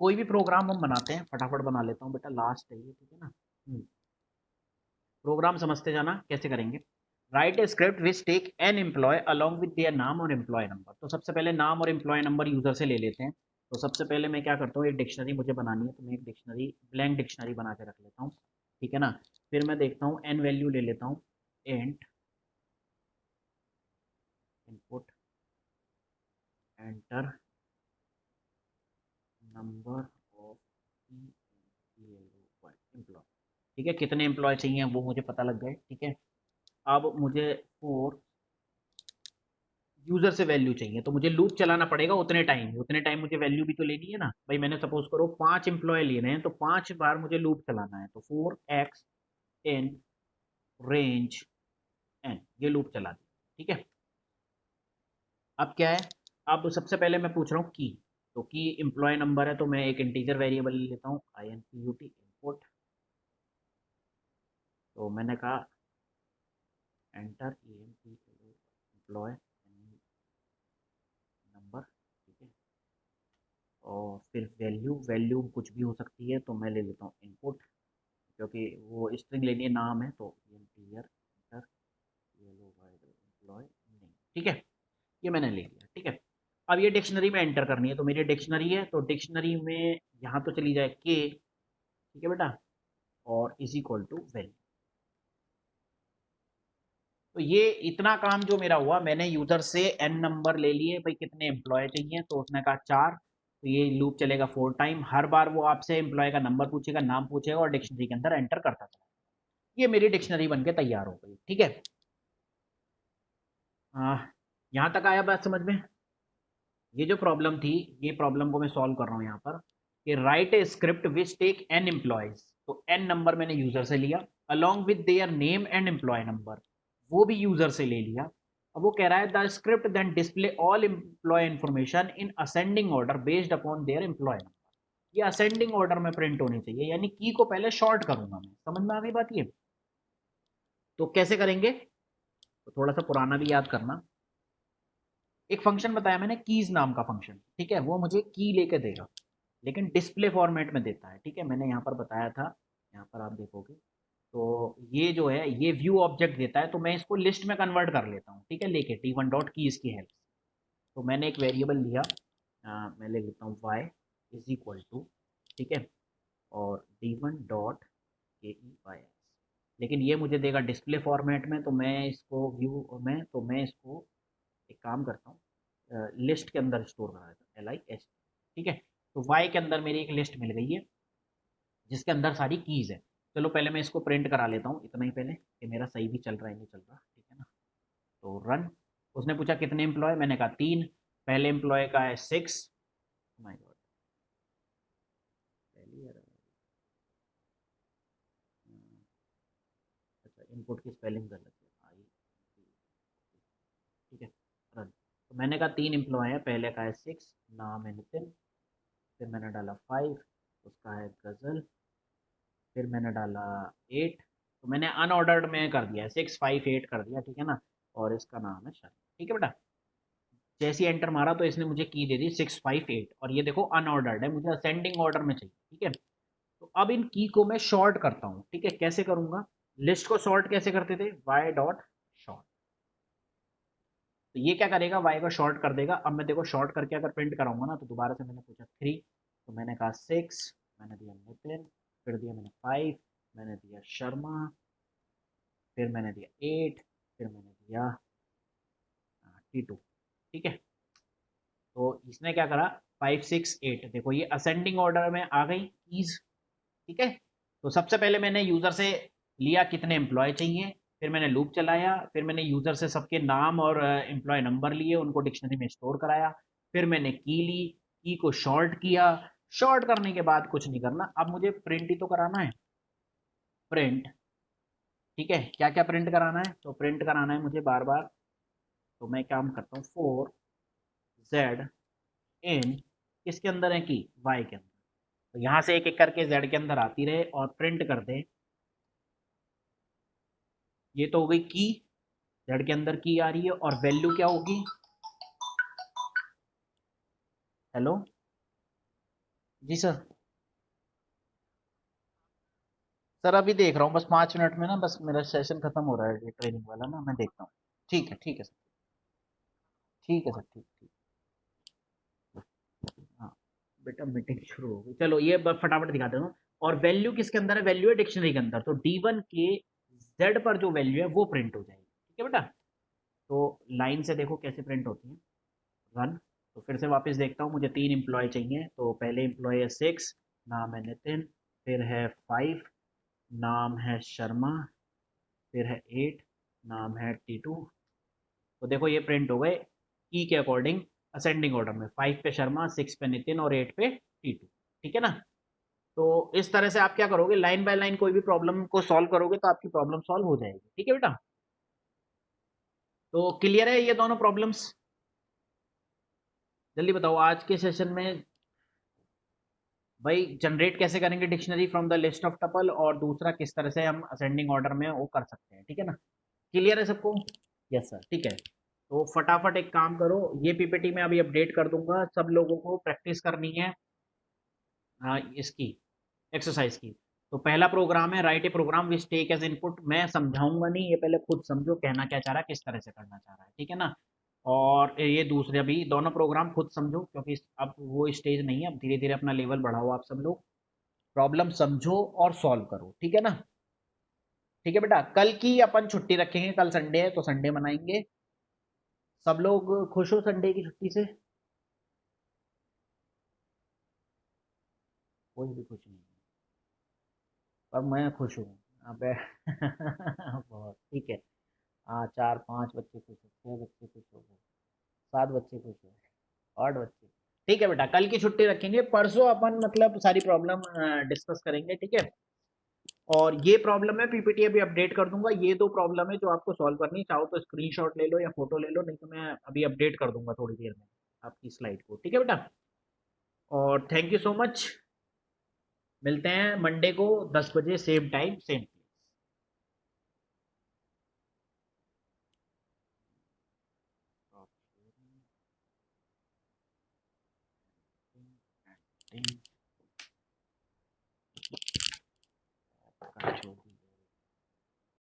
कोई भी प्रोग्राम हम बनाते हैं, फटाफट बना लेता हूँ बेटा, लास्ट है ये, ठीक है ना। प्रोग्राम समझते जाना कैसे करेंगे। Write a script which take an employee along with their नाम और एम्प्लॉय नंबर। तो सबसे पहले नाम और एम्प्लॉय नंबर यूजर से ले लेते हैं। तो सबसे पहले मैं क्या करता हूँ, एक डिक्शनरी मुझे बनानी है, तो मैं एक डिक्शनरी ब्लैंक डिक्शनरी बना के रख लेता हूँ, ठीक है ना। फिर मैं देखता हूँ एन वैल्यू ले लेता हूँ, int input enter number of employ, ठीक है, कितने एम्प्लॉय चाहिए वो मुझे पता लग गए, ठीक है। अब मुझे फोर यूजर से वैल्यू चाहिए, तो मुझे लूप चलाना पड़ेगा उतने टाइम मुझे वैल्यू भी तो लेनी है ना भाई। मैंने सपोज करो 5 एम्प्लॉय लेने हैं, तो 5 बार मुझे लूप चलाना है, तो 4x इन रेंज n, ये लूप चला दी, ठीक है। अब क्या है, अब सबसे पहले मैं पूछ रहा हूँ की, तो की एम्प्लॉय नंबर है, तो मैं एक इंटीजर वेरिएबल ले लेता हूँ input इनपुट। तो मैंने कहा एंटर एम्प्लॉय नंबर, ठीक है। और फिर वैल्यू, वैल्यू कुछ भी हो सकती है, तो मैं ले लेता हूँ इनपुट, क्योंकि वो स्ट्रिंग लेनी है, नाम है, तो इंटीजर एंटर एम्प्लॉय नेम, ठीक है। ये मैंने ले लिया, ठीक है। अब ये डिक्शनरी में एंटर करनी है, तो मेरी डिक्शनरी है, तो डिक्शनरी में यहाँ तो चली जाए के, ठीक है बेटा, और इज इक्वल टू वैल्यू। तो ये इतना काम जो मेरा हुआ, मैंने यूजर से एन नंबर ले लिए, भाई कितने एम्प्लॉय चाहिए, तो उसने कहा 4, तो ये लूप चलेगा 4 टाइम, हर बार वो आपसे एम्प्लॉय का नंबर पूछेगा, नाम पूछेगा, और डिक्शनरी के अंदर एंटर करता चला। ये मेरी डिक्शनरी बन के तैयार हो गई, ठीक है। यहाँ तक आया बात समझ में। ये जो प्रॉब्लम थी, ये प्रॉब्लम को मैं सॉल्व कर रहा हूँ यहाँ पर, कि write a script which take an employees, तो एन नंबर मैंने यूजर से लिया, along with their name and employee number, वो भी यूजर से ले लिया। अब वो कह रहा है the script then display all employee information in ascending order based upon their employee number. ये असेंडिंग ऑर्डर में प्रिंट होनी चाहिए, यानी की को पहले शॉर्ट करूंगा मैं, समझ में आ गई बात ये। तो कैसे करेंगे, तो थोड़ा सा पुराना भी याद करना। एक फंक्शन बताया मैंने कीज नाम का फंक्शन, ठीक है, वो मुझे की लेके देगा, लेकिन डिस्प्ले फॉर्मेट में देता है, ठीक है, मैंने यहाँ पर बताया था, यहाँ पर आप देखोगे, तो ये जो है ये व्यू ऑब्जेक्ट देता है, तो मैं इसको लिस्ट में कन्वर्ट कर लेता हूँ, ठीक है, लेके t1 डॉट की इसकी हेल्प। तो मैंने एक वेरिएबल लिया, मैं ले लेता हूँ y इज इक्वल टू, ठीक है, और d1 डॉट के ई वाई एस, लेकिन ये मुझे देगा डिस्प्ले फॉर्मेट में, तो मैं इसको व्यू में, तो मैं इसको एक काम करता हूँ, लिस्ट के अंदर स्टोर करा देता हूँ LIST, ठीक है। तो y के अंदर मेरी एक लिस्ट मिल गई है जिसके अंदर सारी कीज है। चलो पहले मैं इसको प्रिंट करा लेता हूँ इतना ही पहले, कि मेरा सही भी चल रहा है नहीं चल रहा, ठीक है ना। तो रन, उसने पूछा कितने एम्प्लॉय, मैंने कहा 3, पहले एम्प्लॉय का है 6, माय गॉड, पहली अच्छा इनपुट की स्पेलिंग गलत है, आई, ठीक है, रन। तो मैंने कहा 3 एम्प्लॉय है, पहले का है 6, नाम है नितिन, फिर मैंने डाला 5, उसका है गजल, फिर मैंने डाला 8, तो मैंने अनऑर्डर्ड में कर दिया, 658 कर दिया, ठीक है ना, और इसका नाम है शर्मा, ठीक है बेटा। जैसे ही एंटर मारा तो इसने मुझे की दे दी 658, और ये देखो अनऑर्डर्ड है, मुझे असेंडिंग ऑर्डर में चाहिए, ठीक है। तो अब इन की को मैं शॉर्ट करता हूँ, ठीक है, कैसे करूंगा, लिस्ट को शॉर्ट कैसे करते थे, y डॉट शॉर्ट, तो ये क्या करेगा, y को शॉर्ट कर देगा। अब मैं देखो शॉर्ट करके अगर प्रिंट कराऊंगा ना, तो दोबारा से मैंने पूछा 3, तो मैंने कहा 6, मैंने दिया नितिन, फिर दिया मैंने 5, मैंने दिया शर्मा, फिर मैंने दिया 8, फिर मैंने दिया T2। ठीक है, तो इसने क्या करा, 5 6 8, देखो ये असेंडिंग ऑर्डर में आ गई कीज। ठीक है, तो सबसे पहले मैंने यूजर से लिया कितने एम्प्लॉय चाहिए, फिर मैंने लूप चलाया, फिर मैंने यूजर से सबके नाम और एम्प्लॉय नंबर लिए, उनको डिक्शनरी में स्टोर कराया, फिर मैंने की ली, की को शॉर्ट किया, शॉर्ट करने के बाद कुछ नहीं करना, अब मुझे प्रिंट ही तो कराना है, प्रिंट। ठीक है, क्या क्या प्रिंट कराना है, तो प्रिंट कराना है मुझे बार बार, तो मैं काम करता हूँ 4 Z इन, किसके अंदर है की, Y के अंदर, तो यहाँ से एक एक करके Z के अंदर आती रहे और प्रिंट कर दे। ये तो हो गई की, Z के अंदर की आ रही है, और वैल्यू क्या होगी, हेलो जी सर, सर अभी देख रहा हूँ, बस 5 मिनट में ना, बस मेरा सेशन खत्म हो रहा है ये ट्रेनिंग वाला ना, मैं देखता हूँ। ठीक है सर, ठीक है सर, ठीक ठीक। हाँ बेटा, मीटिंग शुरू हो गई, चलो ये फटाफट दिखा देता हूँ। और वैल्यू किसके अंदर है, वैल्यू है डिक्शनरी के अंदर, तो D1 के Z पर जो वैल्यू है वो प्रिंट हो जाएगी। ठीक है बेटा, तो लाइन से देखो कैसे प्रिंट होती है, रन। तो फिर से वापस देखता हूँ, मुझे 3 एम्प्लॉय चाहिए, तो पहले एम्प्लॉय है 6, नाम है नितिन, फिर है 5, नाम है शर्मा, फिर है 8, नाम है T2। तो देखो ये प्रिंट हो गए की के अकॉर्डिंग, असेंडिंग ऑर्डर में, 5 पे शर्मा, 6 पे नितिन और 8 पे T2। ठीक है ना, तो इस तरह से आप क्या करोगे, लाइन बाय लाइन कोई भी प्रॉब्लम को सॉल्व करोगे तो आपकी प्रॉब्लम सॉल्व हो जाएगी। ठीक है बेटा, तो क्लियर है ये दोनों प्रॉब्लम्स, जल्दी बताओ आज के सेशन में। भाई जनरेट कैसे करेंगे dictionary from the list of tuple, और दूसरा किस तरह से हम असेंडिंग ऑर्डर में वो कर सकते हैं। ठीक है ना, क्लियर है सबको, यस सर, ठीक है। तो फटाफट एक काम करो, ये पीपीटी में अभी अपडेट कर दूंगा, सब लोगों को प्रैक्टिस करनी है इसकी एक्सरसाइज की। तो पहला प्रोग्राम है, write a program which take as input, मैं समझाऊंगा नहीं, ये पहले खुद समझो कहना क्या चाह रहा है, किस तरह से करना चाह रहा है। ठीक है ना, और ये दूसरे अभी दोनों प्रोग्राम खुद समझो, क्योंकि अब वो स्टेज नहीं है, अब धीरे धीरे अपना लेवल बढ़ाओ आप सब लोग, प्रॉब्लम समझो और सॉल्व करो। ठीक है ना, ठीक है बेटा, कल की अपन छुट्टी रखेंगे, कल संडे है तो संडे मनाएंगे। सब लोग खुश हो संडे की छुट्टी से, कोई भी खुश नहीं है, पर मैं खुश हूँ। अबे बहुत ठीक है। हाँ, 4 5 बच्चे खुश हो, 6 बच्चे खुश हो गए, 7 बच्चे खुश हो, 8 बच्चे। ठीक है बेटा, कल की छुट्टी रखेंगे, परसों अपन मतलब सारी प्रॉब्लम डिस्कस करेंगे। ठीक है, और ये प्रॉब्लम है पीपीटी अभी अपडेट कर दूंगा, ये दो प्रॉब्लम है जो आपको सॉल्व करनी, चाहो तो स्क्रीनशॉट ले लो या फोटो ले लो, नहीं तो मैं अभी अपडेट कर दूंगा थोड़ी देर में आपकी स्लाइड को। ठीक है बेटा, और थैंक यू सो मच, मिलते हैं मंडे को 10 बजे, सेम टाइम सेम प्लेस।